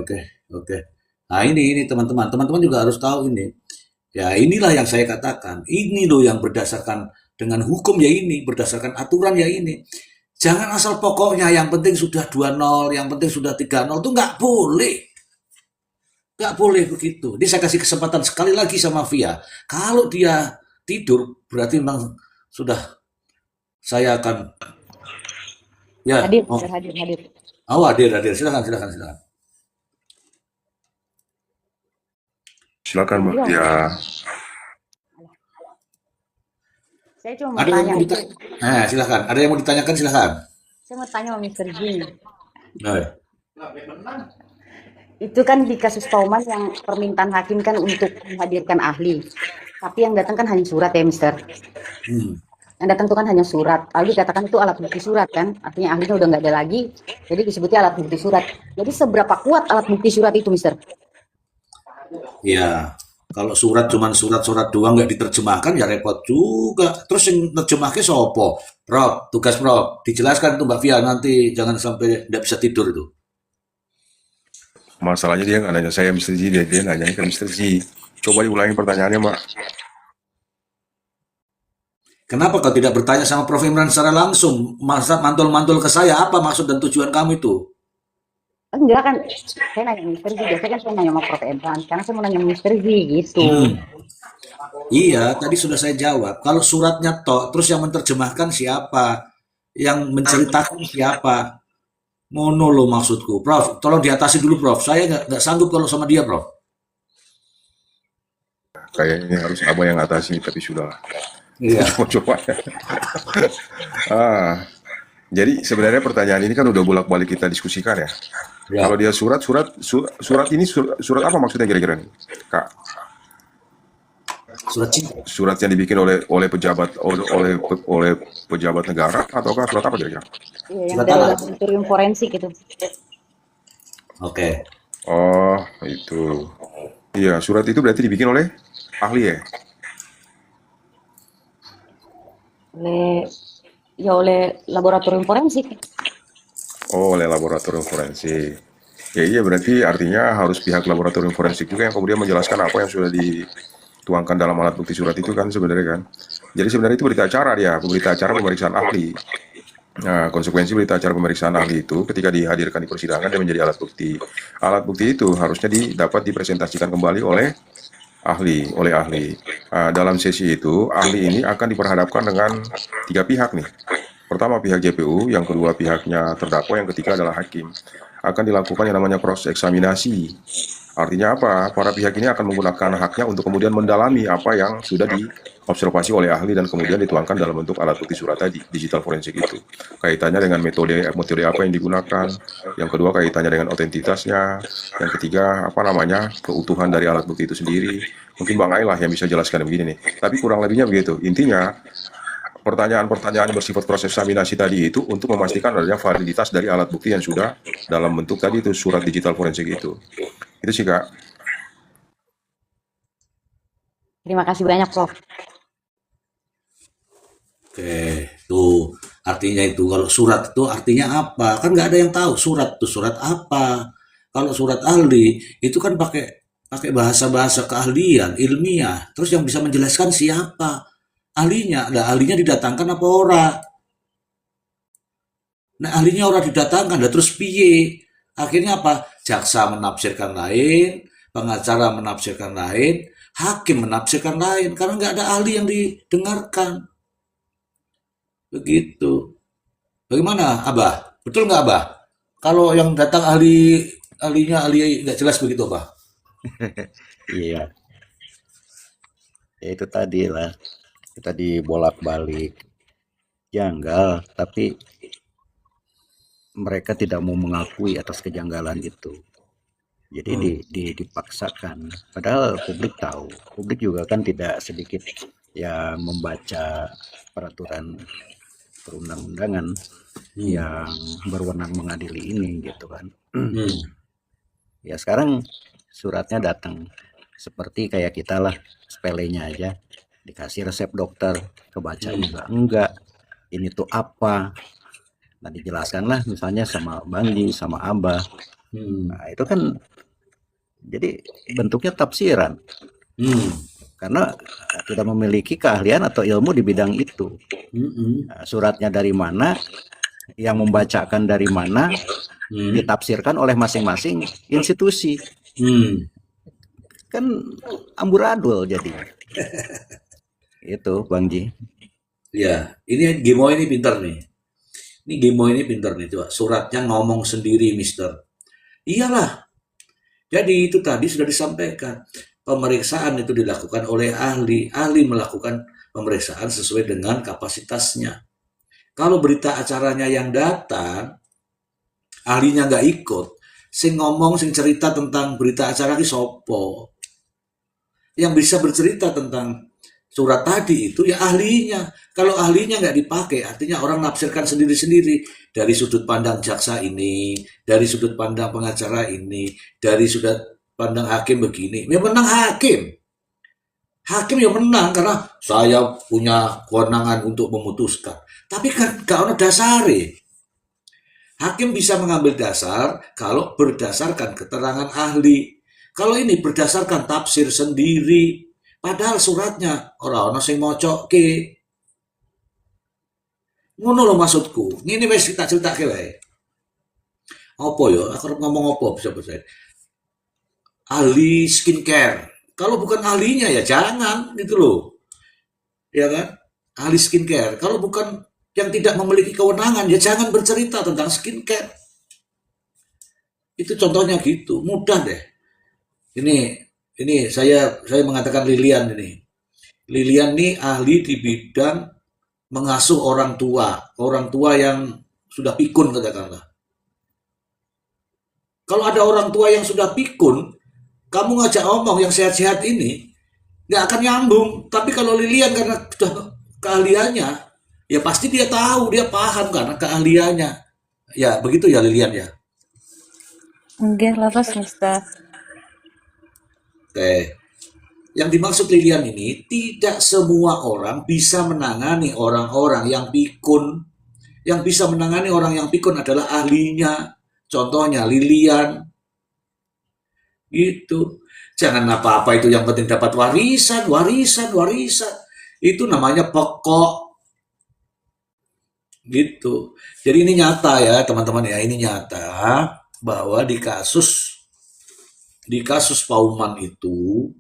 Nah, ini teman-teman juga harus tahu ini. Ya, inilah yang saya katakan. Ini loh yang berdasarkan dengan hukum ya ini, berdasarkan aturan ya ini. Jangan asal pokoknya yang penting sudah 2-0, yang penting sudah 3-0, itu nggak boleh. Nggak boleh begitu. Ini saya kasih kesempatan sekali lagi sama Via. Kalau dia tidur, berarti memang sudah saya akan ya. Hadir. Oh, hadir. Silakan. Silakan, Mbak. Ya. Saya cuma mau Ada yang tanya mau itu. silakan. Ada yang mau ditanyakan, silakan. Saya mau tanya sama Mr. Ji. Nah, Itu kan di kasus Pauman yang permintaan hakim kan untuk menghadirkan ahli. Tapi yang datang kan hanya surat ya, Mister. Yang datang itu kan hanya surat. Lalu dikatakan itu alat bukti surat kan. Artinya ahlinya udah nggak ada lagi. Jadi disebutnya alat bukti surat. Jadi seberapa kuat alat bukti surat itu, Mister? ya, kalau cuman surat-surat doang nggak diterjemahkan ya repot juga. Terus yang terjemahnya sopo? Prof, tugas Prof. Dijelaskan tuh Mbak Via nanti, jangan sampai nggak bisa tidur itu. Masalahnya dia nggak nanya saya, Mr. Ji. Dia nanya ke Mr. Ji. Coba diulangi pertanyaannya, Mbak. Kenapa kau tidak bertanya sama Prof Imran secara langsung? Masa mantul-mantul ke saya, apa maksud dan tujuan kamu itu? Enggak kan, saya nanya Mr. Ji. Biasanya kan saya nanya sama Prof Edwan. Karena saya mau nanya Mr. Ji gitu. Iya, tadi sudah saya jawab. Kalau suratnya toh, terus yang menerjemahkan siapa? Yang menceritakan siapa? Mono lo maksudku. Prof, tolong diatasi dulu, Prof. Saya nggak sanggup kalau sama dia, Prof. Kayaknya harus Abah yang atasi, tapi sudah. Iya. Mau coba ya. Jadi sebenarnya pertanyaan ini kan udah bolak-balik kita diskusikan ya. Ya, Kalau dia surat ini surat apa maksudnya kira-kira nih, Kak? surat cinta. Surat yang dibikin oleh pejabat oleh pejabat negara ataukah surat apa kira-kira? Iya, yang Surat dari tanah. laboratorium forensik itu. Oke. Oh, itu. Iya, surat itu berarti dibikin oleh ahli ya? Oleh laboratorium forensik. Oh, oleh laboratorium forensik. Ya iya, berarti artinya harus pihak laboratorium forensik juga yang kemudian menjelaskan apa yang sudah dituangkan dalam alat bukti surat itu kan sebenarnya kan. Jadi sebenarnya itu berita acara berita acara pemeriksaan ahli. Nah, konsekuensi berita acara pemeriksaan ahli itu ketika dihadirkan di persidangan dia menjadi alat bukti. Alat bukti itu harusnya dapat dipresentasikan kembali oleh ahli. Dalam sesi itu, ahli ini akan diperhadapkan dengan 3 pihak nih. Pertama pihak JPU, yang kedua pihaknya terdakwa, yang ketiga adalah hakim. Akan dilakukan yang namanya cross eksaminasi. Artinya apa? Para pihak ini akan menggunakan haknya untuk kemudian mendalami apa yang sudah diobservasi oleh ahli dan kemudian dituangkan dalam bentuk alat bukti surat tadi, digital forensik itu. Kaitannya dengan metode apa yang digunakan, yang kedua kaitannya dengan otentitasnya, yang ketiga keutuhan dari alat bukti itu sendiri. Mungkin Bang Ailah yang bisa jelaskan begini nih. Tapi kurang lebihnya begitu. Intinya pertanyaan-pertanyaan bersifat proses eksaminasi tadi itu untuk memastikan adanya validitas dari alat bukti yang sudah dalam bentuk tadi itu surat digital forensik itu. Itu sih Kak. Terima kasih banyak, Prof. Oke, tuh artinya itu kalau surat itu artinya apa? Kan nggak ada yang tahu surat itu surat apa. Kalau surat ahli itu kan pakai pakai bahasa-bahasa keahlian ilmiah. Terus yang bisa menjelaskan siapa? Ahlinya. Nah, ahlinya didatangkan apa ora? Nah, ahlinya ora didatangkan. Nah, terus piye? Akhirnya apa? Jaksa menafsirkan lain, pengacara menafsirkan lain, hakim menafsirkan lain karena nggak ada ahli yang didengarkan. Begitu. Bagaimana, Abah? Betul nggak, Abah? Kalau yang datang ahlinya ahli nggak jelas begitu, Abah? Iya, ya itu tadi lah. Kita dibolak-balik. Janggal, tapi mereka tidak mau mengakui atas kejanggalan itu. Jadi dipaksakan. Padahal publik tahu. Publik juga kan tidak sedikit yang membaca peraturan perundang-undangan yang berwenang mengadili ini gitu kan. Hmm. Ya sekarang suratnya datang seperti kayak kita lah, sepelenya aja dikasih resep dokter, kebaca juga enggak, ini tuh apa, nah dijelaskan lah misalnya sama Bangji sama Abah. Nah itu kan jadi bentuknya tafsiran karena tidak memiliki keahlian atau ilmu di bidang itu. Nah, suratnya dari mana, yang membacakan dari mana, ditafsirkan oleh masing-masing institusi. Kan amburadul jadi. Itu Bang Ji. Ya, ini Gimo ini pintar nih. Ini Gimo ini pintar nih, coba. Suratnya ngomong sendiri, Mister. Iyalah. Jadi itu tadi sudah disampaikan. Pemeriksaan itu dilakukan oleh ahli. Ahli melakukan pemeriksaan sesuai dengan kapasitasnya. Kalau berita acaranya yang datang, ahlinya nggak ikut, sing ngomong, sing cerita tentang berita acara ki sopo. Yang bisa bercerita tentang surat tadi itu ya ahlinya. Kalau ahlinya nggak dipakai, artinya orang nafsirkan sendiri-sendiri. Dari sudut pandang jaksa ini, dari sudut pandang pengacara ini, dari sudut pandang hakim begini. Ya menang hakim. Hakim ya menang karena saya punya kewenangan untuk memutuskan. Tapi kan gak ada dasare. Hakim bisa mengambil dasar kalau berdasarkan keterangan ahli. Kalau ini berdasarkan tafsir sendiri, padahal suratnya orang-orang sing mocoke. Ngono lho maksudku. Ngene wis tak critake wae. Apa ya? Aku arep ngomong apa bisa bahasa ahli skincare. Kalau bukan ahlinya ya jangan gitu loh. Ya kan? Ahli skincare. Kalau bukan yang tidak memiliki kewenangan ya jangan bercerita tentang skincare. Itu contohnya gitu. Mudah deh. Ini saya mengatakan Lilian ini. Lilian ini ahli di bidang mengasuh orang tua yang sudah pikun katakanlah. Kalau ada orang tua yang sudah pikun, kamu ngajak ngomong yang sehat-sehat ini, nggak akan nyambung. Tapi kalau Lilian karena sudah keahliannya, ya pasti dia tahu, dia paham karena keahliannya. Ya begitu ya Lilian ya. Nggih, leres Mister. Oke. Yang dimaksud Lilian ini, tidak semua orang bisa menangani orang-orang yang pikun. Yang bisa menangani orang yang pikun adalah ahlinya. Contohnya Lilian. Gitu. Jangan apa-apa itu yang penting dapat warisan. Itu namanya pokok. Gitu. Jadi ini nyata ya teman-teman ya, ini nyata bahwa di kasus Pauman itu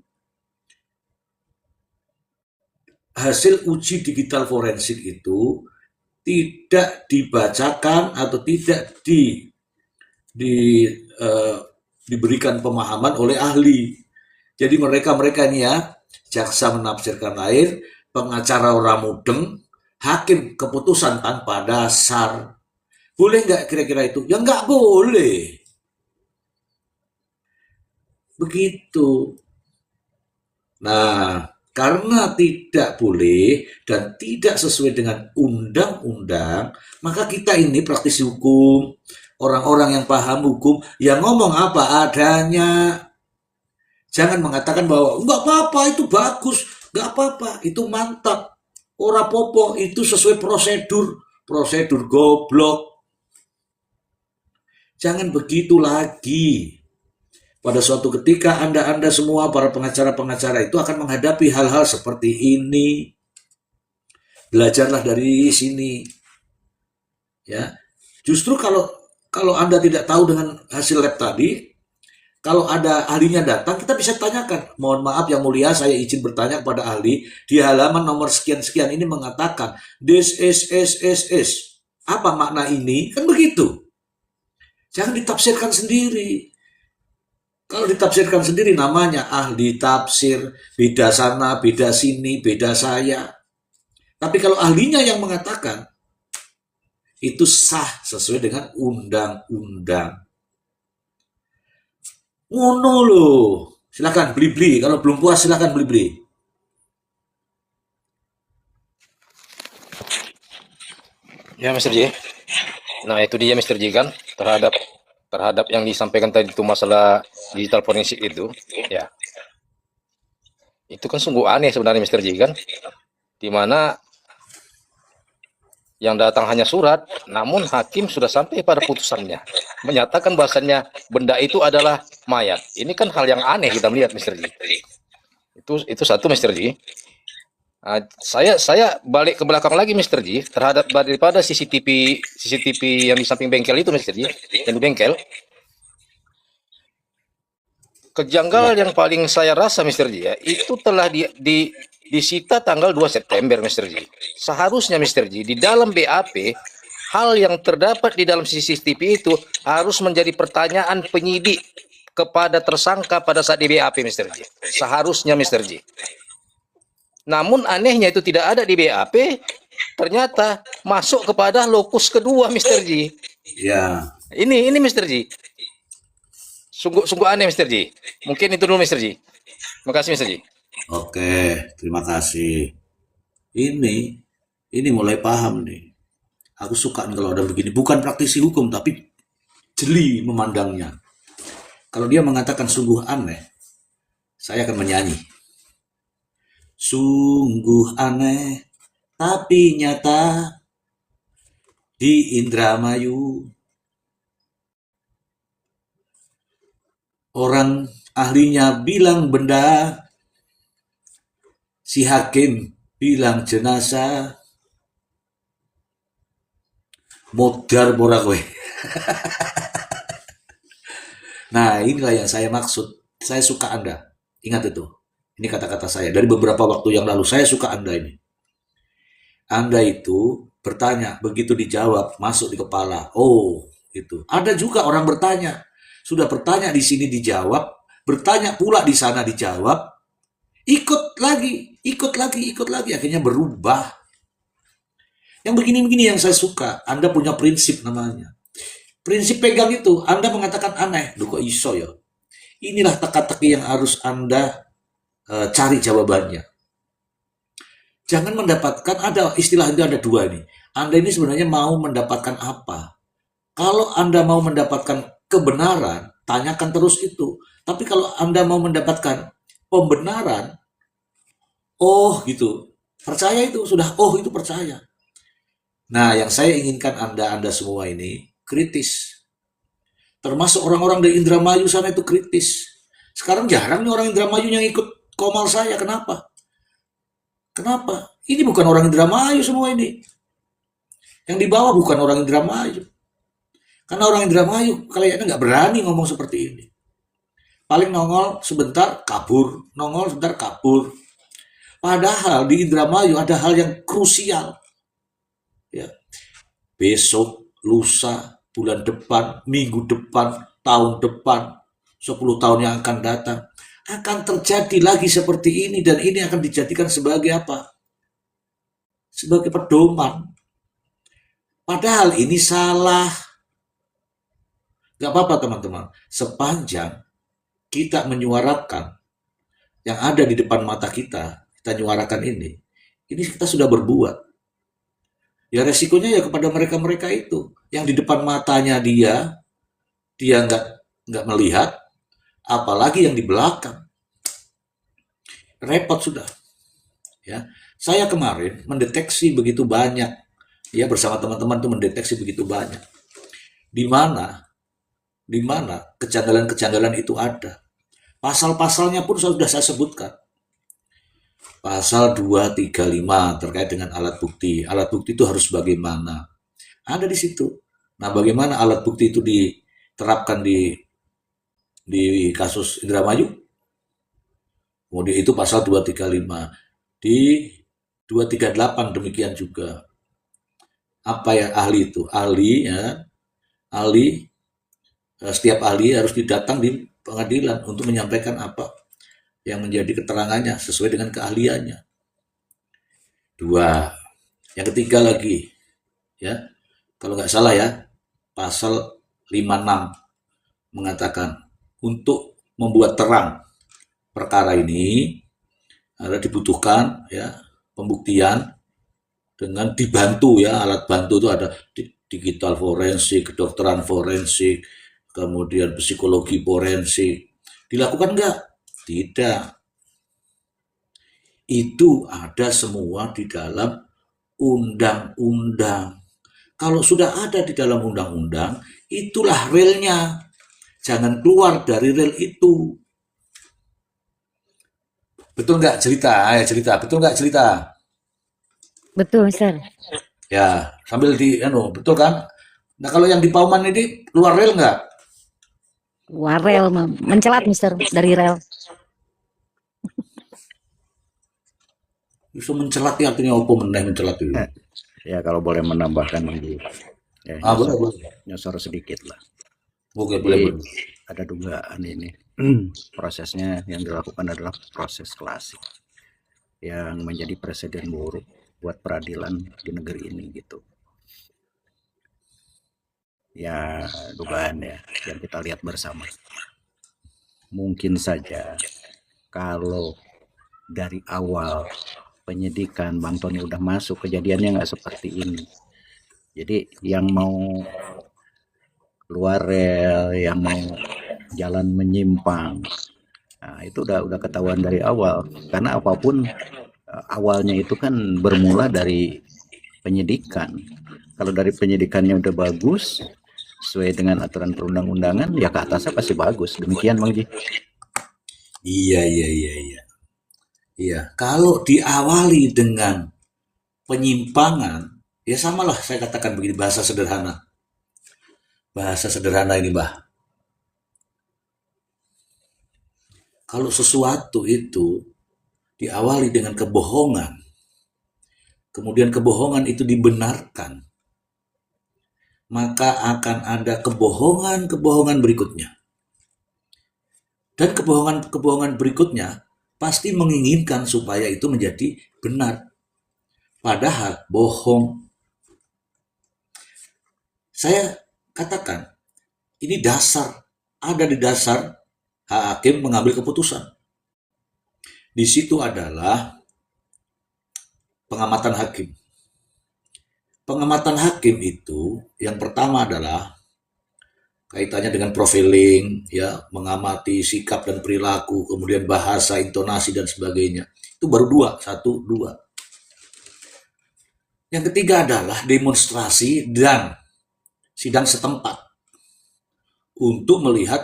hasil uji digital forensik itu tidak dibacakan atau tidak diberikan pemahaman oleh ahli. Jadi mereka ini ya, jaksa menafsirkan lain, pengacara orang mudeng, hakim keputusan tanpa dasar. Boleh nggak kira-kira itu? Ya nggak boleh. Begitu. Nah, karena tidak boleh dan tidak sesuai dengan undang-undang, maka kita ini praktisi hukum, orang-orang yang paham hukum, yang ngomong apa adanya. Jangan mengatakan bahwa nggak apa-apa, itu bagus, nggak apa-apa, itu mantap. Ora popo, itu sesuai prosedur goblok. Jangan begitu lagi. Pada suatu ketika Anda semua para pengacara-pengacara itu akan menghadapi hal-hal seperti ini. Belajarlah dari sini. Ya. Justru kalau Anda tidak tahu dengan hasil lab tadi, kalau ada ahlinya datang, kita bisa tanyakan. Mohon maaf yang mulia, saya izin bertanya kepada ahli, di halaman nomor sekian-sekian ini mengatakan this is. Apa makna ini? Kan begitu. Jangan ditafsirkan sendiri. Kalau ditafsirkan sendiri namanya ahli tafsir, beda sana, beda sini, beda saya. Tapi kalau ahlinya yang mengatakan, itu sah sesuai dengan undang-undang. Ngono loh. Silakan beli-beli. Kalau belum puas silakan beli-beli. Ya, Mr. J. Nah, itu dia Mr. J kan terhadap yang disampaikan tadi itu masalah digital forensik itu, ya. Itu kan sungguh aneh sebenarnya Mr. J kan. Di mana yang datang hanya surat, namun hakim sudah sampai pada putusannya menyatakan bahwasannya benda itu adalah mayat. Ini kan hal yang aneh kita melihat Mr. J. Itu satu Mr. J. Nah, saya balik ke belakang lagi Mr. J terhadap daripada CCTV yang di samping bengkel itu Mr. J, yang di bengkel. Kejanggalan yang paling saya rasa Mr. J ya, itu telah disita tanggal 2 September Mr. J. Seharusnya Mr. J di dalam BAP hal yang terdapat di dalam CCTV itu harus menjadi pertanyaan penyidik kepada tersangka pada saat di BAP Mr. J. Seharusnya Mr. J. Namun anehnya itu tidak ada di BAP, ternyata masuk kepada lokus kedua Mr. J. Ya. Ini Mr. J. Sungguh aneh Mr. J. Mungkin itu dulu Mr. J. Terima kasih Mr. J. Oke, terima kasih. Ini mulai paham nih. Aku suka nih kalau ada begini. Bukan praktisi hukum, tapi jeli memandangnya. Kalau dia mengatakan sungguh aneh, saya akan menyanyi. Sungguh aneh, tapi nyata di Indramayu. Orang ahlinya bilang benda, si hakim bilang jenazah. Modar borak kowe. Nah, inilah yang saya maksud. Saya suka Anda. Ingat itu. Ini kata-kata saya. Dari beberapa waktu yang lalu, saya suka Anda ini. Anda itu bertanya, begitu dijawab, masuk di kepala. Oh, itu. Ada juga orang bertanya. Sudah bertanya di sini dijawab, bertanya pula di sana dijawab, ikut lagi, akhirnya berubah. Yang begini-begini yang saya suka. Anda punya prinsip namanya. Prinsip pegang itu, Anda mengatakan aneh. Duh kok iso ya? Inilah teka-teki yang harus Anda cari jawabannya. Jangan mendapatkan, ada istilah itu ada dua nih. Anda ini sebenarnya mau mendapatkan apa? Kalau Anda mau mendapatkan kebenaran, tanyakan terus itu. Tapi kalau Anda mau mendapatkan pembenaran, oh gitu, percaya itu, sudah oh itu percaya. Nah, yang saya inginkan Anda semua ini kritis. Termasuk orang-orang dari Indramayu sana itu kritis. Sekarang jarang nih orang Indramayu yang ikut komal saya. Kenapa? Kenapa? Ini bukan orang Indramayu semua ini. Yang dibawa bukan orang Indramayu. Karena orang Indramayu kayaknya nggak berani ngomong seperti ini. Paling nongol sebentar kabur, nongol sebentar kabur. Padahal di Indramayu ada hal yang krusial. Ya. Besok, lusa, bulan depan, minggu depan, tahun depan, 10 tahun yang akan datang, akan terjadi lagi seperti ini, dan ini akan dijadikan sebagai apa? Sebagai pedoman. Padahal ini salah. Gak apa-apa teman-teman, sepanjang kita menyuarakan yang ada di depan mata kita nyuarakan ini kita sudah berbuat. Ya resikonya ya kepada mereka-mereka itu yang di depan matanya dia nggak melihat, apalagi yang di belakang. Repot sudah. Ya, saya kemarin mendeteksi begitu banyak, ya bersama teman-teman tuh mendeteksi begitu banyak. Di mana kejanggalan-kejanggalan itu ada. Pasal-pasalnya pun sudah saya sebutkan. Pasal 235 terkait dengan alat bukti. Alat bukti itu harus bagaimana? Ada di situ. Nah, bagaimana alat bukti itu diterapkan di kasus Indramayu? Kemudian itu pasal 235. Di 238 demikian juga. Apa ya ahli itu? Ahli ya. Setiap ahli harus didatang di pengadilan untuk menyampaikan apa yang menjadi keterangannya sesuai dengan keahliannya. 2. Yang ketiga lagi, ya, kalau nggak salah ya, pasal 56 mengatakan untuk membuat terang perkara ini ada dibutuhkan ya pembuktian dengan dibantu ya, alat bantu itu ada digital forensik, kedokteran forensik, kemudian psikologi forensik. Dilakukan nggak? Tidak. Itu ada semua di dalam undang-undang. Kalau sudah ada di dalam undang-undang, itulah relnya. Jangan keluar dari rel itu. Betul nggak cerita? Cerita. Betul nggak cerita? Betul, Mister. Ya, sambil betul kan? Nah, kalau yang di Pauman ini keluar rel nggak? Keluar rel, mencelat, Mister, dari rel. Bisa mencelat ya, artinya apa mencelat itu? Ya kalau boleh menambahkan lagi, ya, nyosor sedikit lah. Oke, boleh. Ada dugaan ini prosesnya yang dilakukan adalah proses klasik yang menjadi presiden buruk buat peradilan di negeri ini gitu. Ya dugaan ya yang kita lihat bersama. Mungkin saja kalau dari awal penyidikan Bang Tony udah masuk, kejadiannya nggak seperti ini. Jadi yang mau keluar rel, yang mau jalan menyimpang, nah itu udah ketahuan dari awal. Karena apapun awalnya itu kan bermula dari penyidikan. Kalau dari penyidikannya udah bagus, sesuai dengan aturan perundang-undangan, ya ke atasnya pasti bagus. Demikian Bang Ji. Iya, kalau diawali dengan penyimpangan, ya samalah saya katakan begini, bahasa sederhana. Bahasa sederhana ini, Mbah. Kalau sesuatu itu diawali dengan kebohongan, kemudian kebohongan itu dibenarkan, maka akan ada kebohongan-kebohongan berikutnya. Dan kebohongan-kebohongan berikutnya pasti menginginkan supaya itu menjadi benar. Padahal bohong Saya katakan, ini ada di dasar hak hakim mengambil keputusan. Di situ adalah pengamatan hakim. Pengamatan hakim itu yang pertama adalah kaitannya dengan profiling, ya, mengamati sikap dan perilaku, kemudian bahasa, intonasi dan sebagainya. Itu baru dua. Yang ketiga adalah demonstrasi dan sidang setempat. Untuk melihat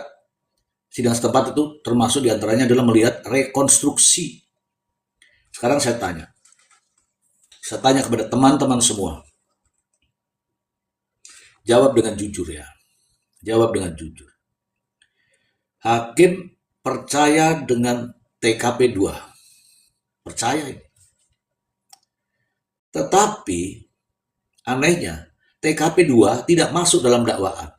sidang setempat itu termasuk diantaranya adalah melihat rekonstruksi. Sekarang saya tanya kepada teman-teman semua. Jawab dengan jujur ya. Jawab dengan jujur. Hakim percaya dengan TKP 2. Percaya ini. Tetapi anehnya TKP 2 tidak masuk dalam dakwaan.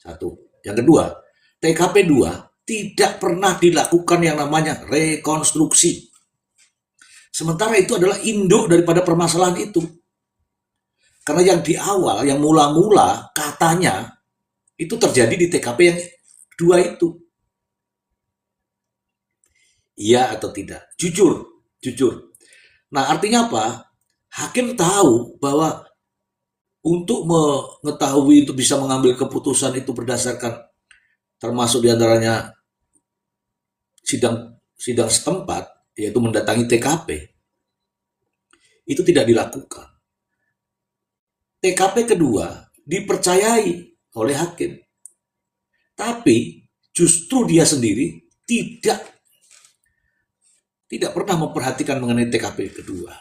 Satu. Yang kedua, TKP 2 tidak pernah dilakukan yang namanya rekonstruksi. Sementara itu adalah induk daripada permasalahan itu. Karena yang di awal, yang mula-mula katanya itu terjadi di TKP yang 2 itu. Iya atau tidak? Jujur. Nah, artinya apa? Hakim tahu bahwa untuk mengetahui, untuk bisa mengambil keputusan itu berdasarkan termasuk diantaranya sidang setempat, yaitu mendatangi TKP, itu tidak dilakukan. TKP kedua dipercayai oleh hakim, tapi justru dia sendiri tidak pernah memperhatikan mengenai TKP kedua.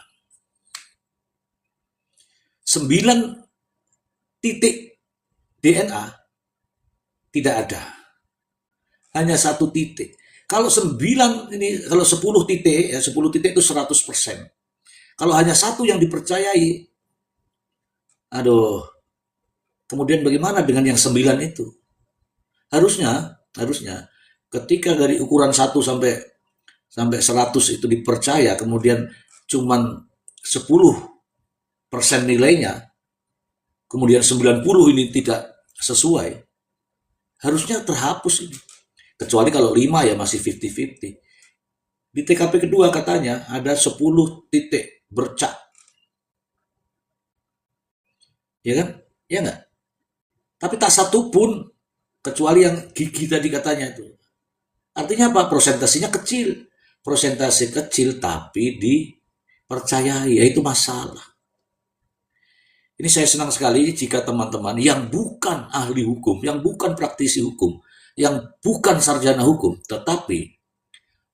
9 titik DNA tidak ada, hanya 1 titik. Kalau 10 titik, ya 10 titik itu 100%. Kalau hanya 1 yang dipercayai, kemudian bagaimana dengan yang 9 itu? Harusnya ketika dari ukuran 1 sampai 100 itu dipercaya, kemudian cuman 10% nilainya, kemudian 90 ini tidak sesuai, harusnya terhapus ini. Kecuali kalau 5 ya masih 50-50. Di TKP kedua katanya ada 10 titik bercak. Ya kan? Ya enggak? Tapi tak satu pun, kecuali yang gigi tadi katanya itu. Artinya apa? Prosentasenya kecil. Prosentase kecil tapi dipercayai, yaitu masalah. Ini saya senang sekali jika teman-teman yang bukan ahli hukum, yang bukan praktisi hukum, yang bukan sarjana hukum, tetapi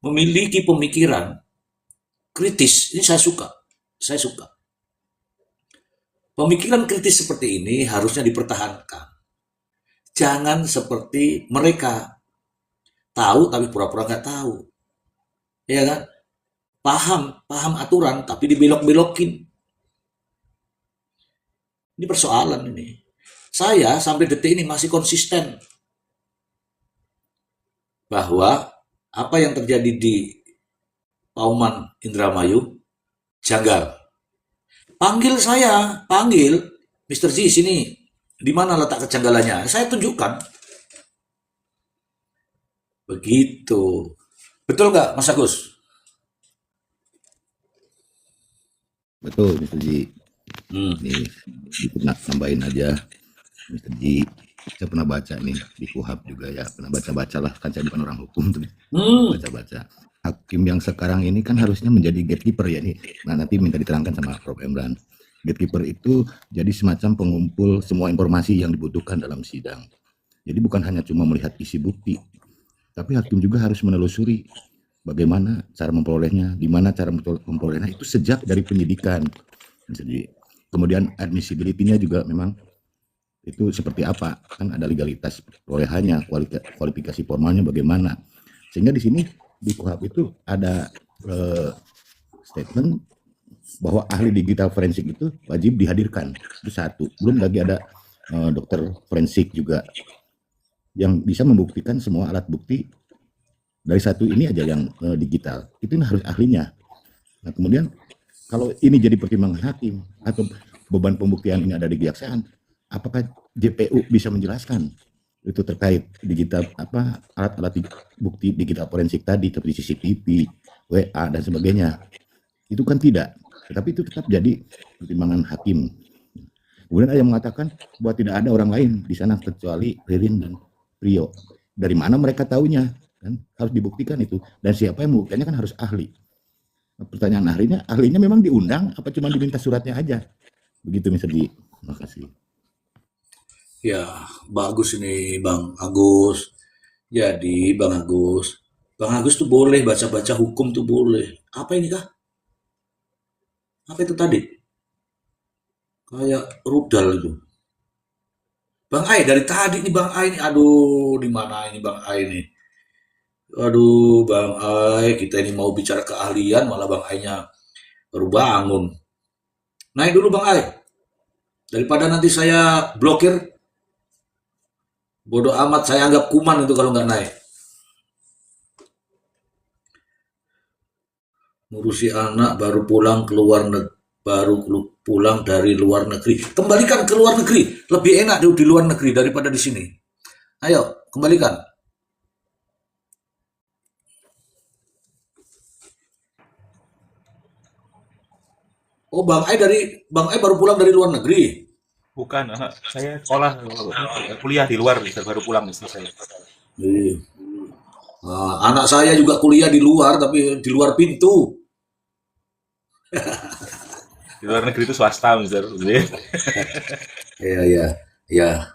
memiliki pemikiran kritis. Ini saya suka. Pemikiran kritis seperti ini harusnya dipertahankan. Jangan seperti mereka tahu tapi pura-pura nggak tahu. Ya kan? Paham aturan tapi dibelok-belokin. Ini persoalan ini. Saya sampai detik ini masih konsisten bahwa apa yang terjadi di Pauman Indramayu janggal. Panggil Mr. Z sini, di mana letak kejanggalannya? Saya tunjukkan. Begitu. Betul nggak, Mas Agus? Betul, Mr. Ji. Nih, nambahin aja, Mr. Ji. Saya pernah baca nih di KUHAP juga ya, pernah baca lah, kan saya bukan orang hukum tuh. Baca. Hakim yang sekarang ini kan harusnya menjadi gatekeeper ya nih. Nah, nanti minta diterangkan sama Prof. Emran. Gatekeeper itu jadi semacam pengumpul semua informasi yang dibutuhkan dalam sidang. Jadi bukan hanya cuma melihat isi bukti, tapi hakim juga harus menelusuri bagaimana cara memperolehnya, di mana cara memperolehnya itu sejak dari penyidikan. Jadi kemudian admissibility-nya juga memang itu seperti apa, kan ada legalitas perolehannya, kualifikasi formalnya bagaimana. Sehingga di sini di KUHAP itu ada statement bahwa ahli digital forensik itu wajib dihadirkan. Itu satu. Belum lagi ada dokter forensik juga yang bisa membuktikan semua alat bukti dari satu ini aja yang digital. Itu harus ahlinya. Nah, kemudian kalau ini jadi pertimbangan hakim atau beban pembuktian ini ada di kejaksaan, apakah JPU bisa menjelaskan itu terkait digital alat-alat bukti digital forensik tadi seperti CCTV, WA dan sebagainya. Itu kan tidak, tetapi itu tetap jadi pertimbangan hakim. Kemudian ada yang mengatakan bahwa tidak ada orang lain di sana kecuali Ririn dan Rio. Dari mana mereka tahunya? Kan harus dibuktikan itu. Dan siapa yang membuktikannya kan harus ahli. Pertanyaan ahlinya memang diundang apa cuma diminta suratnya aja? Begitu Mr. Ji. Terima kasih. Ya, bagus ini Bang Agus. Jadi Bang Agus tuh boleh baca-baca hukum tuh boleh. Apa ini kah? Apa itu tadi? Kayak rudal itu. Bang Ai dari tadi nih Bang Ai nih. Aduh, di mana ini Bang Ai nih? Aduh, Bang Ai, kita ini mau bicara keahlian malah Bang Ai-nya baru bangun. Naik dulu Bang Ai. Daripada nanti saya blokir, bodoh amat saya anggap kuman itu kalau nggak naik. Ngurusi anak baru pulang dari luar negeri. Kembalikan ke luar negeri. Lebih enak di luar negeri daripada di sini. Ayo, kembalikan. Oh, Bang Ai baru pulang dari luar negeri. Bukan, saya sekolah kuliah di luar, baru pulang istri saya. Nah, anak saya juga kuliah di luar, tapi di luar pintu. Di luar negeri itu swasta, Mister. Iya.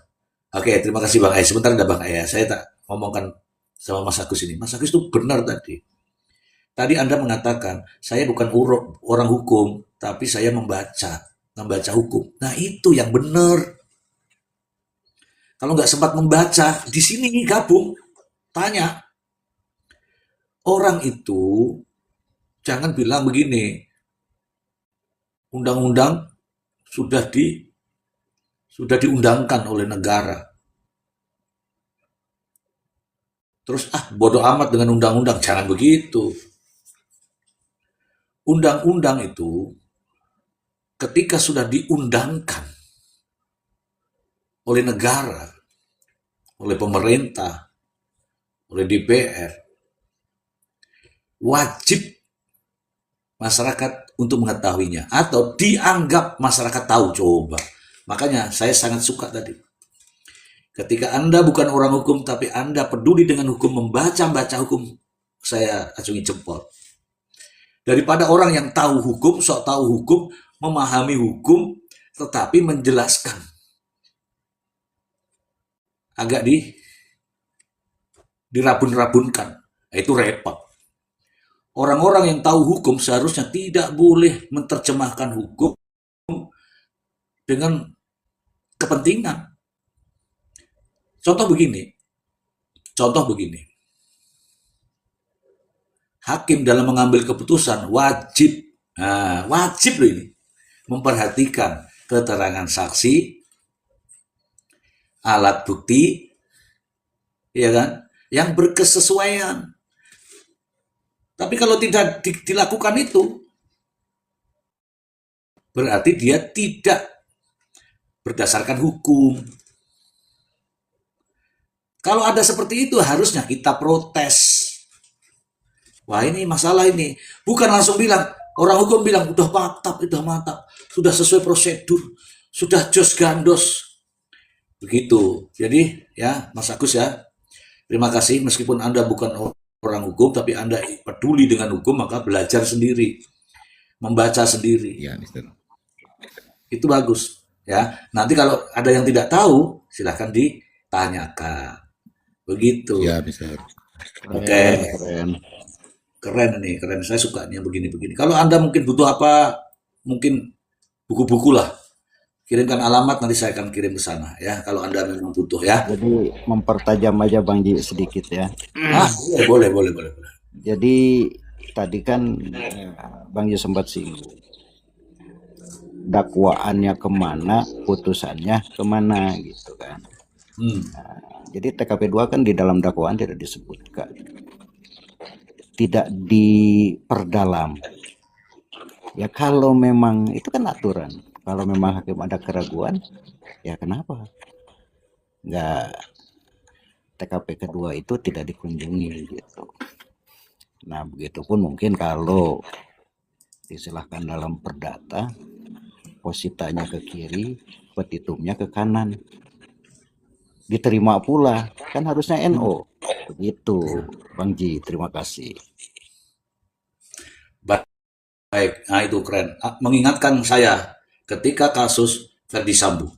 Oke, terima kasih Bang Ai. Sebentar ada Bang Ai ya. Saya tak ngomongkan sama Mas Agus ini. Mas Agus itu benar tadi. Tadi Anda mengatakan, saya bukan orang hukum, tapi saya membaca hukum. Nah, itu yang benar. Kalau nggak sempat membaca, di sini gabung, tanya. Orang itu jangan bilang begini, undang-undang sudah diundangkan oleh negara. Terus bodoh amat dengan undang-undang, jangan begitu. Undang-undang itu ketika sudah diundangkan oleh negara, oleh pemerintah, oleh DPR, wajib masyarakat untuk mengetahuinya atau dianggap masyarakat tahu. Coba. Makanya saya sangat suka tadi. Ketika Anda bukan orang hukum tapi Anda peduli dengan hukum, membaca hukum, saya acungi jempol. Daripada orang yang tahu hukum, sok tahu hukum, memahami hukum, tetapi menjelaskan. Agak dirabun-rabunkan. Itu repot. Orang-orang yang tahu hukum seharusnya tidak boleh menerjemahkan hukum dengan kepentingan. Contoh begini. Hakim dalam mengambil keputusan wajib loh ini, memperhatikan keterangan saksi, alat bukti, ya kan, yang berkesesuaian. Tapi kalau tidak dilakukan itu, berarti dia tidak berdasarkan hukum. Kalau ada seperti itu, harusnya kita protes. Wah, ini masalah ini. Bukan langsung bilang, orang hukum bilang, udah mantap, sudah sesuai prosedur, sudah jos gandos. Begitu. Jadi, ya, Mas Agus ya, terima kasih. Meskipun Anda bukan orang hukum, tapi Anda peduli dengan hukum, maka belajar sendiri. Membaca sendiri. Ya, Mister. Itu bagus. Ya, nanti kalau ada yang tidak tahu, silahkan ditanyakan. Begitu. Ya, Mister. Oke. Keren nih, keren. Saya sukanya begini-begini. Kalau Anda mungkin butuh apa, mungkin buku-buku lah. Kirimkan alamat, nanti saya akan kirim ke sana ya. Kalau Anda memang butuh ya. Jadi mempertajam aja Bang Ji sedikit ya. Boleh. Jadi tadi kan Bang Ji sempat singgung. Dakwaannya kemana, putusannya kemana gitu kan. Jadi TKP 2 kan di dalam dakwaan tidak disebutkan. Tidak diperdalam. Ya kalau memang itu kan aturan. kalau memang hakim ada keraguan, ya kenapa nggak TKP kedua itu tidak dikunjungi gitu. Nah, begitupun mungkin kalau disilahkan dalam perdata, positanya ke kiri, petitumnya ke kanan. Diterima pula, kan harusnya NO. Begitu, Bang Ji, terima kasih. Baik, nah itu keren. Mengingatkan saya ketika kasus Verdi Sambo.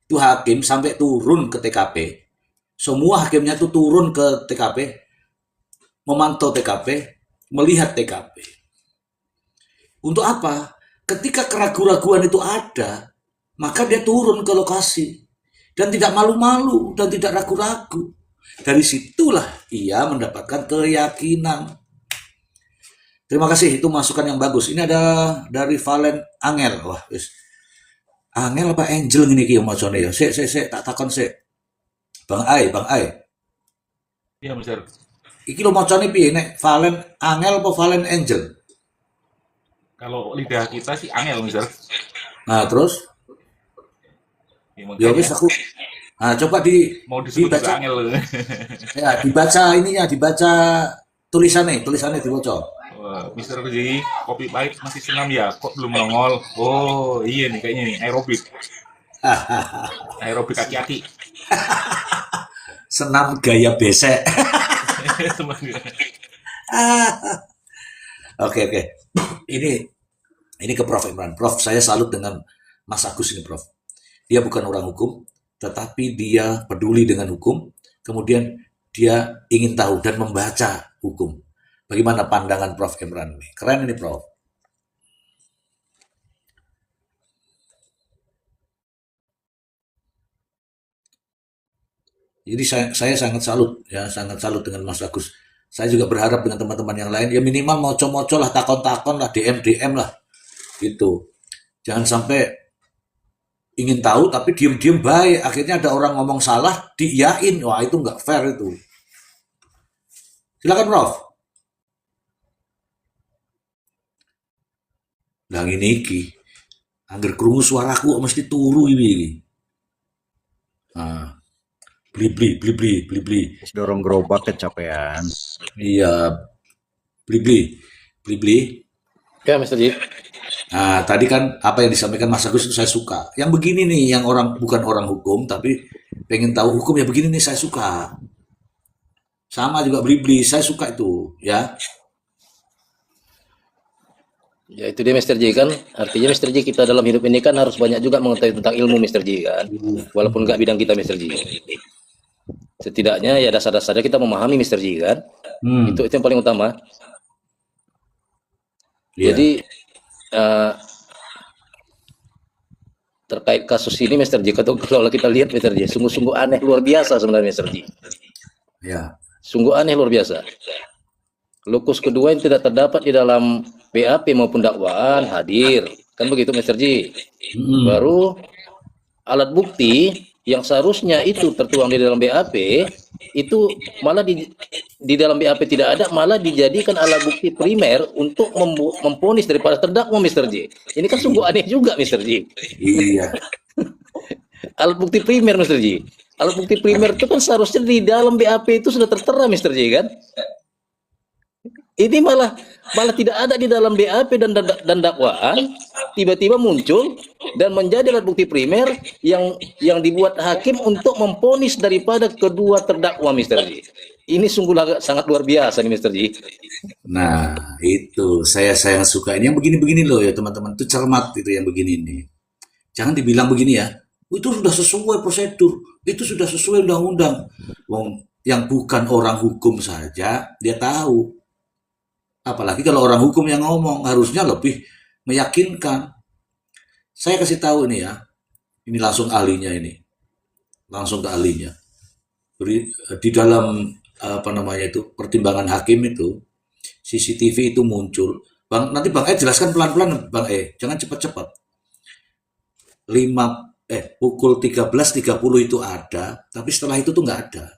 Itu hakim sampai turun ke TKP. Semua hakimnya itu turun ke TKP, memantau TKP, melihat TKP. Untuk apa? Ketika keraguan-raguan itu ada, maka dia turun ke lokasi. Dan tidak malu-malu, dan tidak ragu-ragu. Dari situlah ia mendapatkan keyakinan. Terima kasih, itu masukan yang bagus. Ini ada dari Valen Angel. Wah, Angel apa Angel ini ki macane ya? Sik tak takon sik. Bang Ai. Iya, Mister. Iki lo macane piye nek Valen Angel apa Valen Angel? Kalau lidah kita sih angel, Mister. Nah, terus Ya, ya wis makanya aku. Nah, coba mau disebut juga dibaca angel. ya, dibaca tulisannya dibaca. Wah, Mister Ji, kopi pahit masih senam ya? Kok belum nongol? Oh, iya nih kayaknya nih, aerobik aki-aki. Senam gaya besek. Oke. Ini ke Prof Imran. Prof, saya salut dengan Mas Agus ini, Prof. Dia bukan orang hukum, tetapi dia peduli dengan hukum. Kemudian dia ingin tahu dan membaca hukum. Bagaimana pandangan Prof Imran ini? Keren ini, Prof. Jadi saya sangat salut dengan Mas Agus. Saya juga berharap dengan teman-teman yang lain ya minimal moco-moco lah, takon-takon lah, DM lah gitu. Jangan sampai ingin tahu tapi diem-diem baik, akhirnya ada orang ngomong salah diiyain. Wah, itu nggak fair itu. Silakan, Prof. Lah ini iki angger krungu suaraku kok mesti turu iki. Nah, beli. Terus dorong gerobak kecapean. Iya, beli. Ya, Mr. Ji. Nah, tadi kan apa yang disampaikan Mas Agus itu saya suka. Yang begini nih, yang orang bukan orang hukum tapi pengen tahu hukum ya begini nih saya suka. Sama juga beli, saya suka itu, ya. Ya itu dia Mr. J kan, artinya Mr. J kita dalam hidup ini kan harus banyak juga mengetahui tentang ilmu Mr. J kan, walaupun nggak bidang kita Mr. J. Setidaknya ya dasar-dasarnya kita memahami Mr. J kan, itu yang paling utama. Iya. Jadi terkait kasus ini Mr. J, kalau kita lihat Mr. J, sungguh-sungguh aneh luar biasa sebenarnya Mr. J. Ya. Sungguh aneh luar biasa. Lokus kedua yang tidak terdapat di dalam BAP maupun dakwaan hadir, kan begitu Mr. J. Baru alat bukti yang seharusnya itu tertuang di dalam BAP itu malah di dalam BAP tidak ada, malah dijadikan alat bukti primer untuk memvonis daripada terdakwa Mr. J. Ini kan sungguh aneh juga Mr. J. Iya. Alat bukti primer Mr. J. Alat bukti primer itu kan seharusnya di dalam BAP itu sudah tertera Mr. J kan. Ini malah tidak ada di dalam BAP dan dakwaan, tiba-tiba muncul dan menjadi alat bukti primer yang dibuat hakim untuk memvonis daripada kedua terdakwa Mr. J. Ini sungguh sangat luar biasa nih Mr. J. Nah, itu saya suka ini yang begini-begini loh ya teman-teman, itu cermat itu yang begini nih. Jangan dibilang begini ya, itu sudah sesuai prosedur, itu sudah sesuai undang-undang. Wong yang bukan orang hukum saja dia tahu. Apalagi kalau orang hukum yang ngomong, harusnya lebih meyakinkan. Saya kasih tahu ini ya, ini langsung ahlinya ini, langsung ke ahlinya. Di dalam pertimbangan hakim itu, CCTV itu muncul. Nanti Bang jelaskan pelan-pelan Bang jangan cepat-cepat. Pukul 13.30 itu ada, tapi setelah itu tuh nggak ada.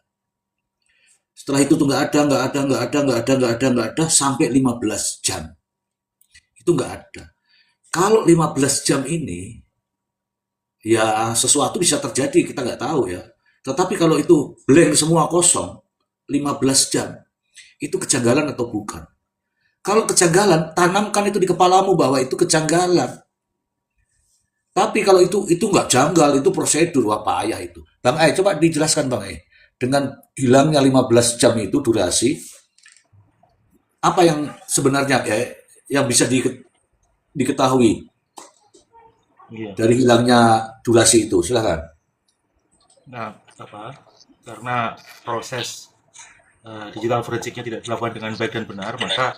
Setelah itu tuh nggak ada sampai 15 jam. Itu nggak ada. Kalau 15 jam ini, ya sesuatu bisa terjadi, kita nggak tahu ya. Tetapi kalau itu blank semua kosong, 15 jam, itu kejanggalan atau bukan? Kalau kejanggalan, tanamkan itu di kepalamu bahwa itu kejanggalan. Tapi kalau itu nggak janggal, itu prosedur, wah payah itu. Bang Ai, coba dijelaskan Bang Ai. Dengan hilangnya 15 jam itu durasi, apa yang sebenarnya ya yang bisa diketahui Iya. dari hilangnya durasi itu? Silakan. Nah, karena proses digital forensiknya tidak dilakukan dengan baik dan benar, maka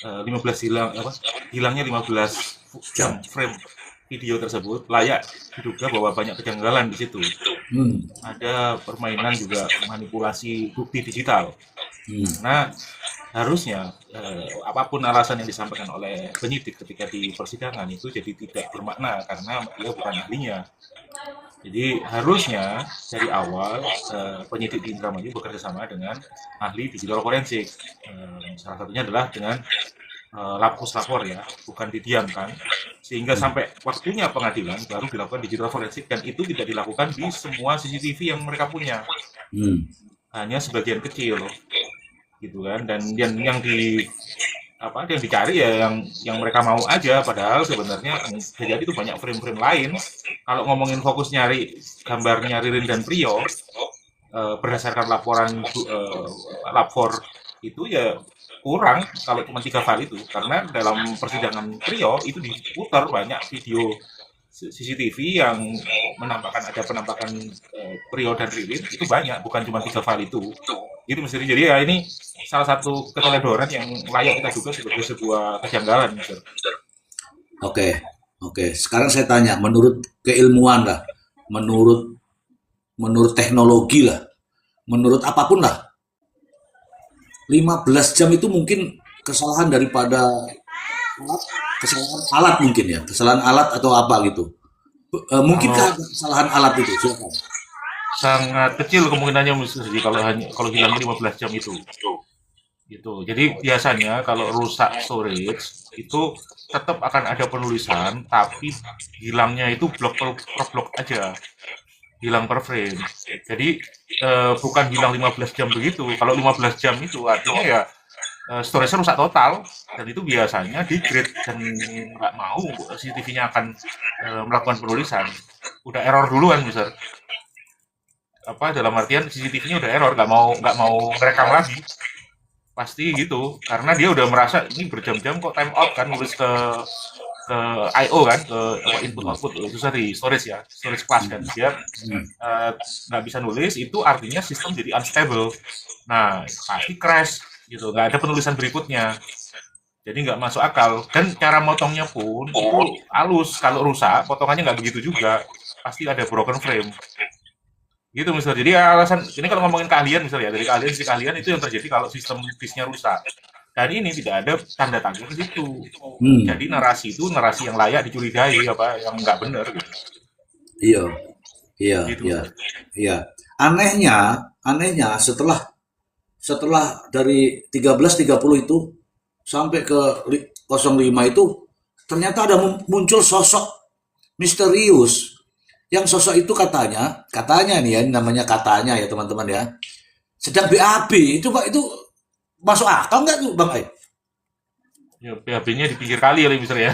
15 hilangnya 15 jam frame video tersebut layak diduga bahwa banyak kejanggalan di situ. Ada permainan juga manipulasi bukti digital. Nah, harusnya apapun alasan yang disampaikan oleh penyidik ketika di persidangan itu jadi tidak bermakna karena dia bukan ahlinya. Jadi harusnya dari awal penyidik di Indramayu bekerja sama dengan ahli digital forensik. Salah satunya adalah dengan puslapor ya, bukan didiamkan, sehingga sampai waktunya pengadilan baru dilakukan digital forensik, dan itu tidak dilakukan di semua CCTV yang mereka punya, hanya sebagian kecil, gitu kan. Dan yang dicari ya yang mereka mau aja, padahal sebenarnya jadi itu banyak frame-frame lain. Kalau ngomongin fokus nyari gambarnya Ririn dan Prio berdasarkan laporan lapor itu ya kurang kalau cuma 3 file itu, karena dalam persidangan Prio itu diputar banyak video CCTV yang ada penampakan Prio dan Ririn itu banyak, bukan cuma 3 file itu. Gitu mesti. Jadi ya ini salah satu keteledoran yang layak kita duga sebagai sebuah kejanggalan, Mister. Oke. Sekarang saya tanya, menurut keilmuan lah, menurut teknologi lah, menurut apapun lah, 15 jam itu mungkin kesalahan daripada kesalahan alat mungkin ya, kesalahan alat atau apa gitu. Mungkinkah kesalahan alat itu? Silakan. Sangat kecil kemungkinannya, Mister. Jadi kalau hilang 15 jam itu. Gitu. Jadi biasanya kalau rusak storage itu tetap akan ada penulisan, tapi hilangnya itu blok per blok aja, hilang per frame. Jadi bukan hilang 15 jam begitu. Kalau 15 jam itu artinya ya storage-nya rusak total, dan itu biasanya di-grade, dan nggak mau CCTV-nya akan melakukan penulisan. Udah error duluan, Mister. Dalam artian CCTV-nya udah error, nggak mau merekam lagi. Pasti gitu, karena dia udah merasa ini berjam-jam kok time out kan, nulis ke I/O kan, ke input output itu dari storage ya, storage class kan, dia nggak bisa nulis, itu artinya sistem jadi unstable. Nah, pasti crash gitu, nggak ada penulisan berikutnya, jadi nggak masuk akal. Dan cara motongnya pun itu halus, kalau rusak potongannya nggak begitu juga, pasti ada broken frame. Gitu, Mister. Jadi alasan ini kalau ngomongin keahlian, misalnya dari keahlian itu yang terjadi kalau sistem disknya rusak. Dan ini tidak ada tanda-tanda ke situ. Jadi narasi itu narasi yang layak dicurigai, yang nggak benar. Gitu. Iya. Anehnya setelah dari 13.30 itu sampai ke 05 itu ternyata ada muncul sosok misterius. Yang sosok itu katanya nih ya, namanya katanya ya teman-teman ya, sedang BAB. Itu masuk akal nggak tuh Bang Ai? Ya, BAB-nya di pinggir kali ya, Mister ya.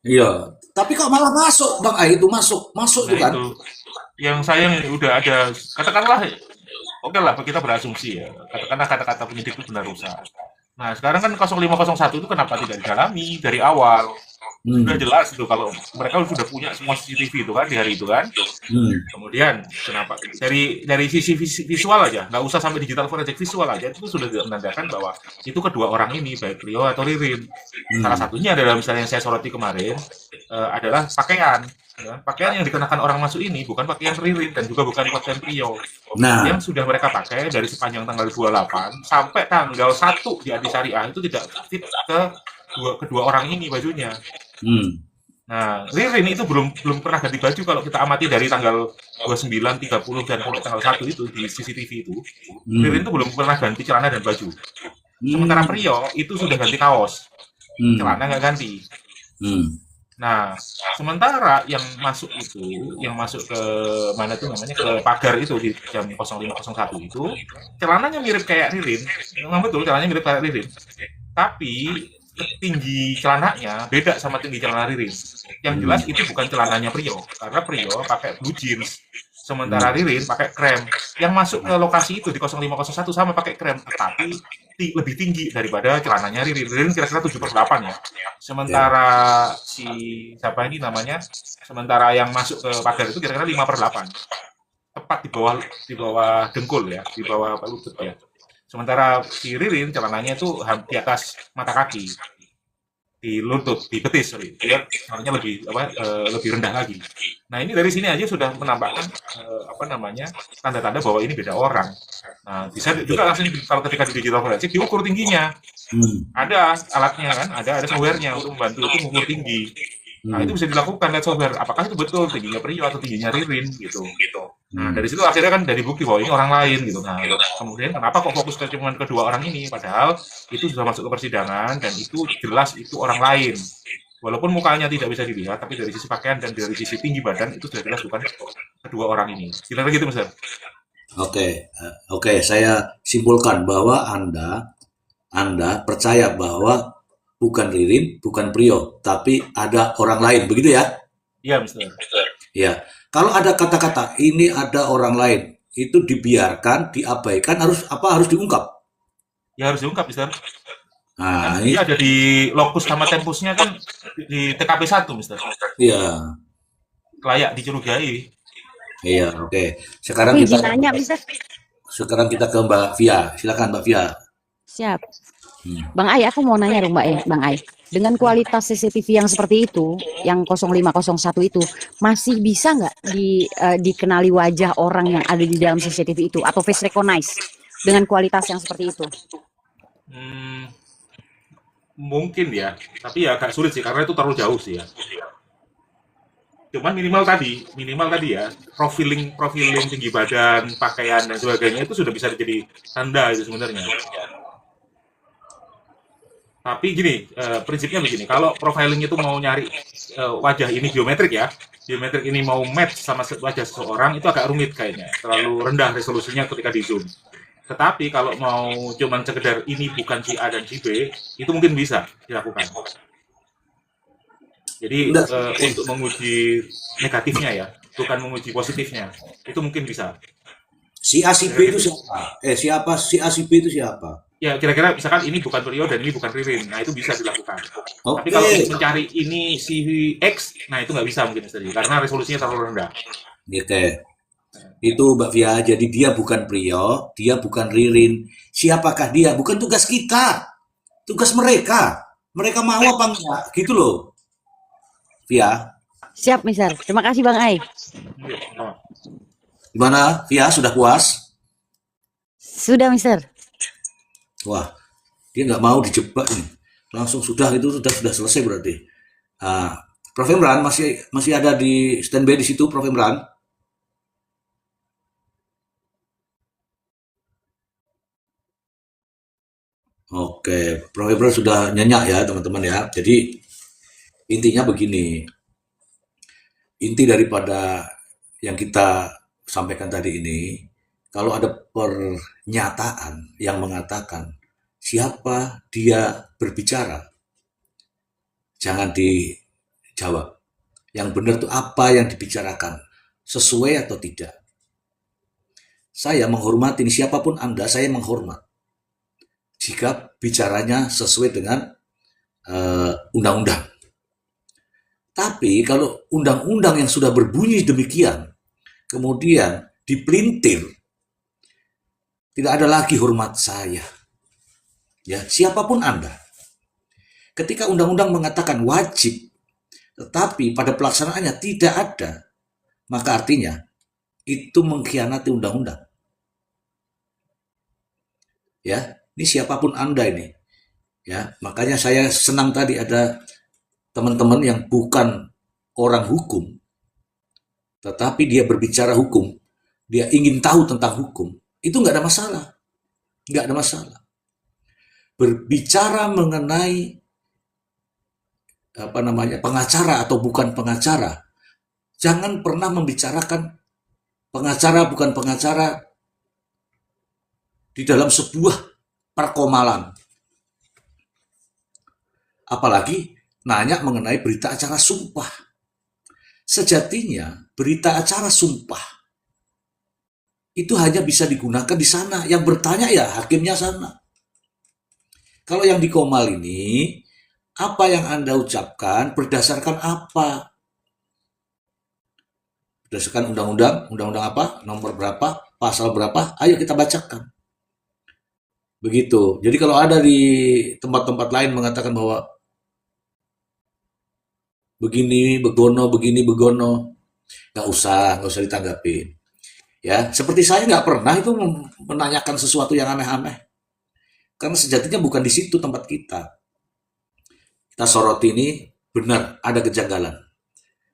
Iya, tapi kok malah masuk Bang Ai, itu masuk itu kan? Itu yang sayang udah ada, katakanlah, oke lah kita berasumsi ya, katakanlah kata-kata penyidik itu benar rusak. Nah sekarang kan 0501 itu kenapa tidak didalami dari awal? Sudah jelas itu kalau mereka sudah punya semua CCTV itu kan di hari itu kan. Kemudian kenapa dari sisi visual aja, nggak usah sampai digital forensik, visual aja itu sudah menandakan bahwa itu kedua orang ini baik Prio atau Ririn. Salah satunya adalah misalnya yang saya soroti kemarin adalah pakaian. Ya, pakaian yang dikenakan orang masuk ini bukan pakaian Ririn dan juga bukan pakaian Prio. Yang sudah mereka pakai dari sepanjang tanggal 28 sampai tanggal 1 di Adi Syariah itu tidak fit ke kedua orang ini bajunya. Nah, Ririn itu belum pernah ganti baju kalau kita amati dari tanggal 29, 30 dan sampai tanggal 1 itu di CCTV itu. Ririn itu belum pernah ganti celana dan baju. Sementara Prio itu sudah ganti kaos. Celana nggak ganti. Nah, sementara yang masuk ke mana tuh namanya, ke pagar itu di jam 05.01 itu, celananya mirip kayak Ririn. Memang betul celananya mirip kayak Ririn. Tapi tinggi celananya beda sama tinggi celana Ririn. Yang jelas itu bukan celananya Prio, karena Prio pakai blue jeans. Sementara Ririn pakai krem. Yang masuk ke lokasi itu di 05.01 sama pakai krem, tetapi lebih tinggi daripada celananya Ririn. Ririn kira-kira 7/8 ya. Sementara si siapa ini namanya? Sementara yang masuk ke pagar itu kira-kira 5/8. Tepat di bawah dengkul ya, di bawah lutut ya. Sementara si Ririn celananya itu di atas mata kaki, di lutut, di betis, sorry. Dia celananya lebih rendah lagi. Nah, ini dari sini aja sudah menambahkan tanda-tanda bahwa ini beda orang. Nah, bisa juga langsung kalau ketika di digital forensik diukur tingginya. Ada alatnya kan, ada software-nya untuk membantu itu mengukur tinggi. Nah, itu bisa dilakukan lihat software. Apakah itu betul tingginya Prio atau tingginya Ririn gitu. Nah, dari situ akhirnya kan dari bukti bahwa ini orang lain gitu. Nah, kemudian kenapa kok fokus ke cuma kedua orang ini? Padahal itu sudah masuk ke persidangan dan itu jelas itu orang lain. Walaupun mukanya tidak bisa dilihat, tapi dari sisi pakaian dan dari sisi tinggi badan itu sudah jelas bukan kedua orang ini. Kira-kira gitu, Mas. Oke, saya simpulkan bahwa Anda percaya bahwa bukan Ririn, bukan Prio, tapi ada orang lain, begitu ya? Iya, Mister. Ya. Kalau ada kata-kata ini ada orang lain, itu dibiarkan, diabaikan, harus diungkap. Ya harus diungkap, Mister. Nah, Kan dia ada di lokus sama tempusnya kan di TKP 1, Mister. iya, Layak dicurigai. iya, oke. Sekarang Aku kita izin nanya, Mister. ke Mbak Via. Silakan Mbak Via. Siap. Bang Ai, aku mau nanya dong, Bang Ai. Dengan kualitas CCTV yang seperti itu, yang 0501 itu, masih bisa nggak dikenali wajah orang yang ada di dalam CCTV itu atau face recognize dengan kualitas yang seperti itu? Mungkin ya, tapi ya agak sulit sih karena itu terlalu jauh sih ya. Cuman minimal tadi ya, profiling tinggi badan, pakaian dan sebagainya itu sudah bisa jadi tanda itu sebenarnya. Tapi gini, prinsipnya begini, kalau profiling itu mau nyari wajah ini biometrik ini mau match sama wajah seseorang itu agak rumit kayaknya, terlalu rendah resolusinya ketika di zoom. Tetapi kalau mau cuman sekedar ini bukan si A dan si B, itu mungkin bisa dilakukan. Jadi untuk menguji negatifnya ya, bukan menguji positifnya, itu mungkin bisa. Si A si B itu siapa? Si A si B itu siapa? Ya kira-kira misalkan ini bukan Prio dan ini bukan Ririn, nah itu bisa dilakukan. Oke. Tapi kalau mencari ini si X, nah itu nggak bisa mungkin karena resolusinya terlalu rendah. Oke. Itu Mbak Via, jadi dia bukan Prio, dia bukan Ririn. Siapakah dia? Bukan tugas kita. Tugas mereka. Mereka mau apa enggak? Gitu loh. Via. Siap, Mister. Terima kasih, Bang Ai. Gimana? Via, sudah puas? Sudah, Mister. Wah, dia nggak mau dijebak nih. Langsung sudah selesai berarti. Prof. Imran masih ada di standby di situ, Prof. Imran. Oke, Prof. Imran sudah nyenyak ya teman-teman ya. Jadi intinya begini. Inti daripada yang kita sampaikan tadi ini, kalau ada pernyataan yang mengatakan siapa dia berbicara, jangan dijawab. Yang benar itu apa yang dibicarakan, sesuai atau tidak. Saya menghormati siapapun Anda, saya menghormat. Jika bicaranya sesuai dengan undang-undang. Tapi kalau undang-undang yang sudah berbunyi demikian, kemudian dipelintir, tidak ada lagi hormat saya. Ya, siapapun Anda. Ketika undang-undang mengatakan wajib, tetapi pada pelaksanaannya tidak ada, maka artinya itu mengkhianati undang-undang. Ya, ini siapapun Anda ini. Ya, makanya saya senang tadi ada teman-teman yang bukan orang hukum, tetapi dia berbicara hukum, dia ingin tahu tentang hukum, itu nggak ada masalah. Nggak ada masalah. Berbicara mengenai pengacara atau bukan pengacara, jangan pernah membicarakan pengacara bukan pengacara di dalam sebuah perkomalan. Apalagi nanya mengenai berita acara sumpah. Sejatinya berita acara sumpah itu hanya bisa digunakan di sana. Yang bertanya ya hakimnya sana. Kalau yang di Komal ini, apa yang Anda ucapkan berdasarkan apa? Berdasarkan undang-undang apa, nomor berapa, pasal berapa, ayo kita bacakan. Begitu. Jadi kalau ada di tempat-tempat lain mengatakan bahwa begini, begono, nggak usah ditanggapin. Ya, seperti saya nggak pernah itu menanyakan sesuatu yang aneh-aneh. Karena sejatinya bukan di situ tempat kita. Kita soroti ini benar ada kejanggalan.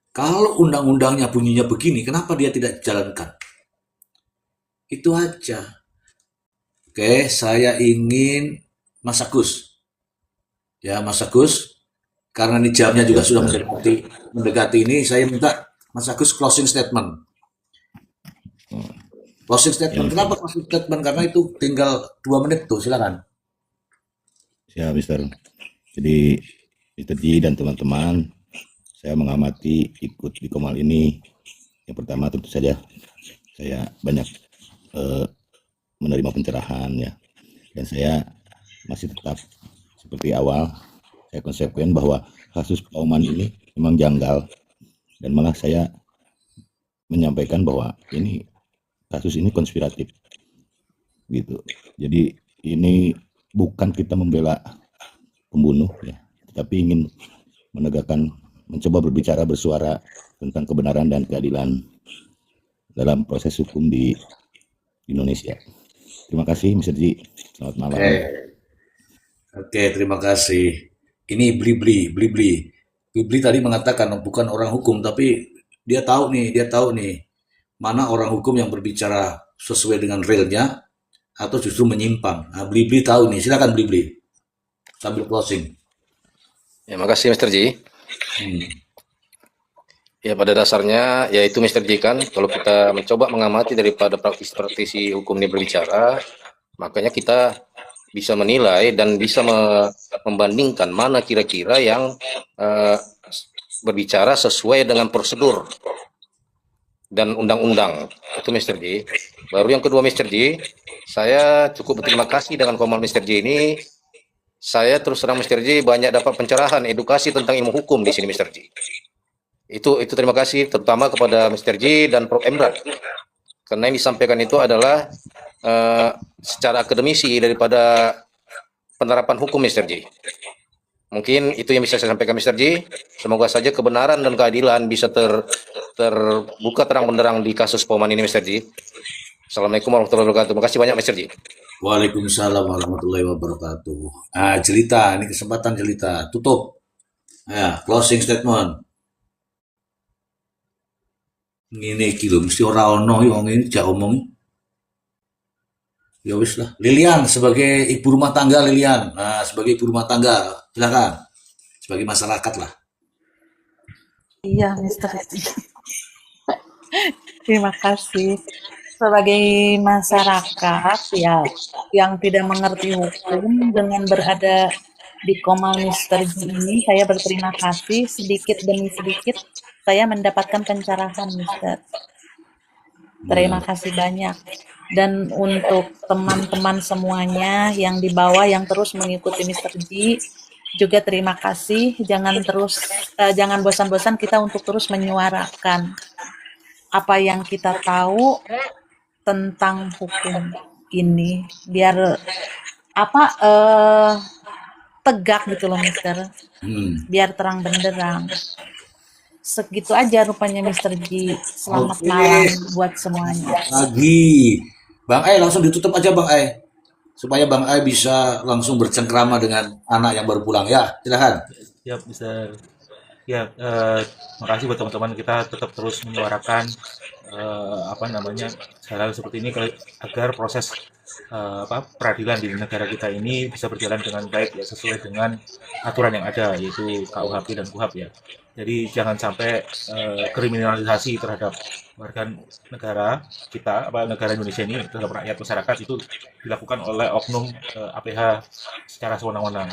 Kalau undang-undangnya bunyinya begini, kenapa dia tidak dijalankan? Itu aja. Oke, saya ingin Mas Agus. Ya, Mas Agus, karena ini jamnya juga sudah mendekati ini, saya minta Mas Agus closing statement. Closing statement. Kenapa closing statement? Karena itu tinggal 2 menit tuh, silakan. Ya, Mister. Jadi, Mr. Ji dan teman-teman, saya mengamati ikut di Komal ini. Yang pertama tentu saja saya banyak menerima pencerahan ya, dan saya masih tetap seperti awal. Saya konsekuen bahwa kasus Pak Oman ini memang janggal, dan malah saya menyampaikan bahwa kasus ini konspiratif gitu. Jadi ini bukan kita membela pembunuh ya, tetapi ingin mencoba berbicara, bersuara tentang kebenaran dan keadilan dalam proses hukum di Indonesia. Terima kasih Mr. Ji. Selamat malam. Oke, terima kasih. Ini Blibli tadi mengatakan bukan orang hukum, tapi dia tahu nih mana orang hukum yang berbicara sesuai dengan realnya atau justru menyimpang. Nah, Blibli tahu nih. Silakan Blibli. Sambil closing. Ya, makasih Mr. Ji. Ya, pada dasarnya yaitu Mr. Ji kan, kalau kita mencoba mengamati daripada praktisi hukum ini berbicara, makanya kita bisa menilai dan bisa membandingkan mana kira-kira yang berbicara sesuai dengan prosedur dan undang-undang. Itu Mr. Ji. Baru yang kedua Mr. Ji, saya cukup berterima kasih dengan Komal Mr. Ji ini. Saya terus terang Mr. Ji banyak dapat pencerahan, edukasi tentang ilmu hukum di sini Mr. Ji. Itu terima kasih terutama kepada Mr. Ji dan Prof. Emrad. Karena yang disampaikan itu adalah secara akademisi daripada penerapan hukum Mr. Ji. Mungkin itu yang bisa saya sampaikan Mr. Ji. Semoga saja kebenaran dan keadilan bisa terbuka terang benderang di kasus Pak Oman ini Mr. Ji. Assalamualaikum warahmatullahi wabarakatuh. Terima kasih banyak Mr. Ji. Waalaikumsalam warahmatullahi wabarakatuh. Ah, Jelita, ini kesempatan Jelita. Tutup. Ya, closing statement. Ini kilo mesti ora ono wong ini jak omong. Ya wis lah. Lilian sebagai ibu rumah tangga Lilian. Nah, sebagai ibu rumah tangga, silakan. Sebagai masyarakat lah. Iya, Mister. Terima kasih. Sebagai masyarakat ya yang tidak mengerti hukum, dengan berada di Komal Mister Ji ini, saya berterima kasih sedikit demi sedikit saya mendapatkan pencerahan Mister. Terima kasih banyak. Dan untuk teman-teman semuanya yang di bawah yang terus mengikuti Mister Ji, juga terima kasih. Jangan bosan-bosan kita untuk terus menyuarakan apa yang kita tahu tentang hukum ini, biar tegak gitu loh Mister, biar terang benderang. Segitu aja rupanya Mister Ji. Selamat malam buat semuanya. Lagi Bang Ai langsung ditutup aja Bang Ai, supaya Bang Ai bisa langsung bercengkrama dengan anak yang baru pulang ya. Silakan. Ya, bisa. Ya, makasih buat teman-teman, kita tetap terus menyuarakan hal-hal seperti ini agar proses peradilan di negara kita ini bisa berjalan dengan baik ya, sesuai dengan aturan yang ada, yaitu KUHP dan KUHAP ya. Jadi jangan sampai kriminalisasi terhadap warga negara kita, negara Indonesia ini, terhadap rakyat masyarakat itu dilakukan oleh oknum APH secara sewenang-wenang.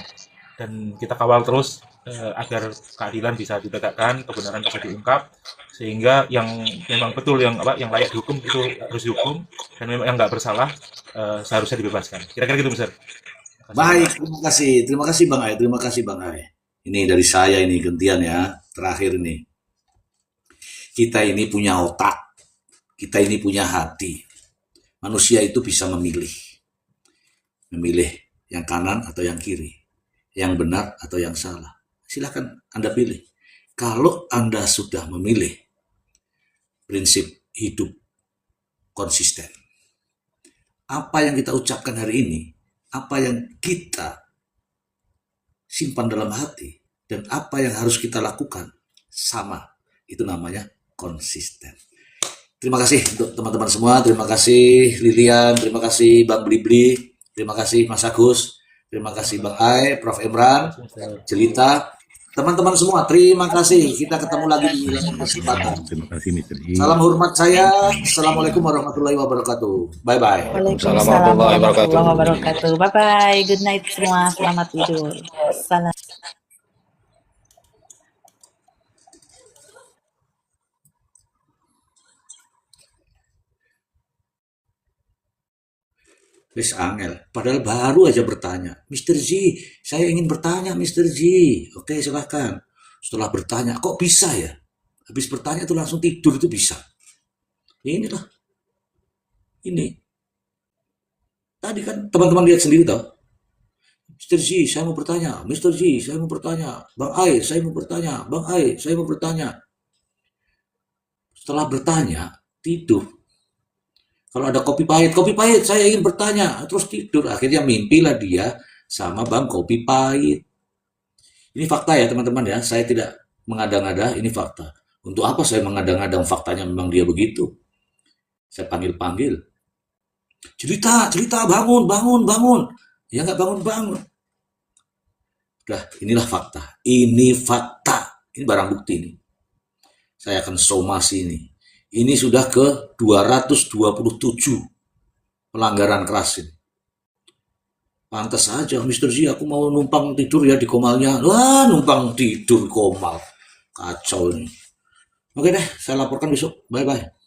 Dan kita kawal terus agar keadilan bisa ditegakkan, kebenaran bisa diungkap, sehingga yang memang betul, yang layak dihukum itu harus dihukum, dan memang yang nggak bersalah seharusnya dibebaskan. Kira-kira gitu, Mister. Baik, terima kasih Bang Ai, terima kasih Bang Ai. Ini dari saya ini gantian ya, terakhir ini. Kita ini punya otak, kita ini punya hati. Manusia itu bisa memilih yang kanan atau yang kiri, yang benar atau yang salah. Silahkan Anda pilih. Kalau Anda sudah memilih prinsip hidup konsisten, apa yang kita ucapkan hari ini, apa yang kita simpan dalam hati, dan apa yang harus kita lakukan sama. Itu namanya konsisten. Terima kasih untuk teman-teman semua. Terima kasih Lilian, terima kasih Bang Blibli, terima kasih Mas Agus, terima kasih Bang Ai, Prof. Imran, Jelita. Teman-teman semua, terima kasih. Kita ketemu lagi di lain kesempatan. Terima kasih Mr. Ji. Salam hormat saya. Assalamualaikum warahmatullahi wabarakatuh. Bye-bye. Waalaikumsalam warahmatullahi warahmatullahi wabarakatuh. Bye bye. Good night semua. Selamat tidur. Salam. Wis angel, padahal baru aja bertanya. Mr. G, saya ingin bertanya Mr. G. Oke, silahkan. Setelah bertanya, kok bisa ya? Habis bertanya itu langsung tidur itu bisa. Inilah. Ini. Tadi kan teman-teman lihat sendiri toh. Mr. G, saya mau bertanya. Mr. G, saya mau bertanya. Bang Ai, saya mau bertanya. Bang Ai, saya mau bertanya. Setelah bertanya, tidur. Kalau ada kopi pahit, saya ingin bertanya, terus tidur. Akhirnya mimpilah dia sama Bang Kopi Pahit. Ini fakta ya teman-teman ya, saya tidak mengada-ngada, ini fakta. Untuk apa saya mengada-ngada, faktanya memang dia begitu. Saya panggil-panggil. Cerita, bangun. Ya nggak bangun-bangun. Udah, inilah fakta. Ini fakta. Ini barang bukti ini. Saya akan somasi ini. Ini sudah ke 227 pelanggaran keras ini. Pantas saja, Mr. G, aku mau numpang tidur ya di Komalnya. Wah, numpang tidur Komal. Kacau ini. Oke deh, saya laporkan besok. Bye-bye.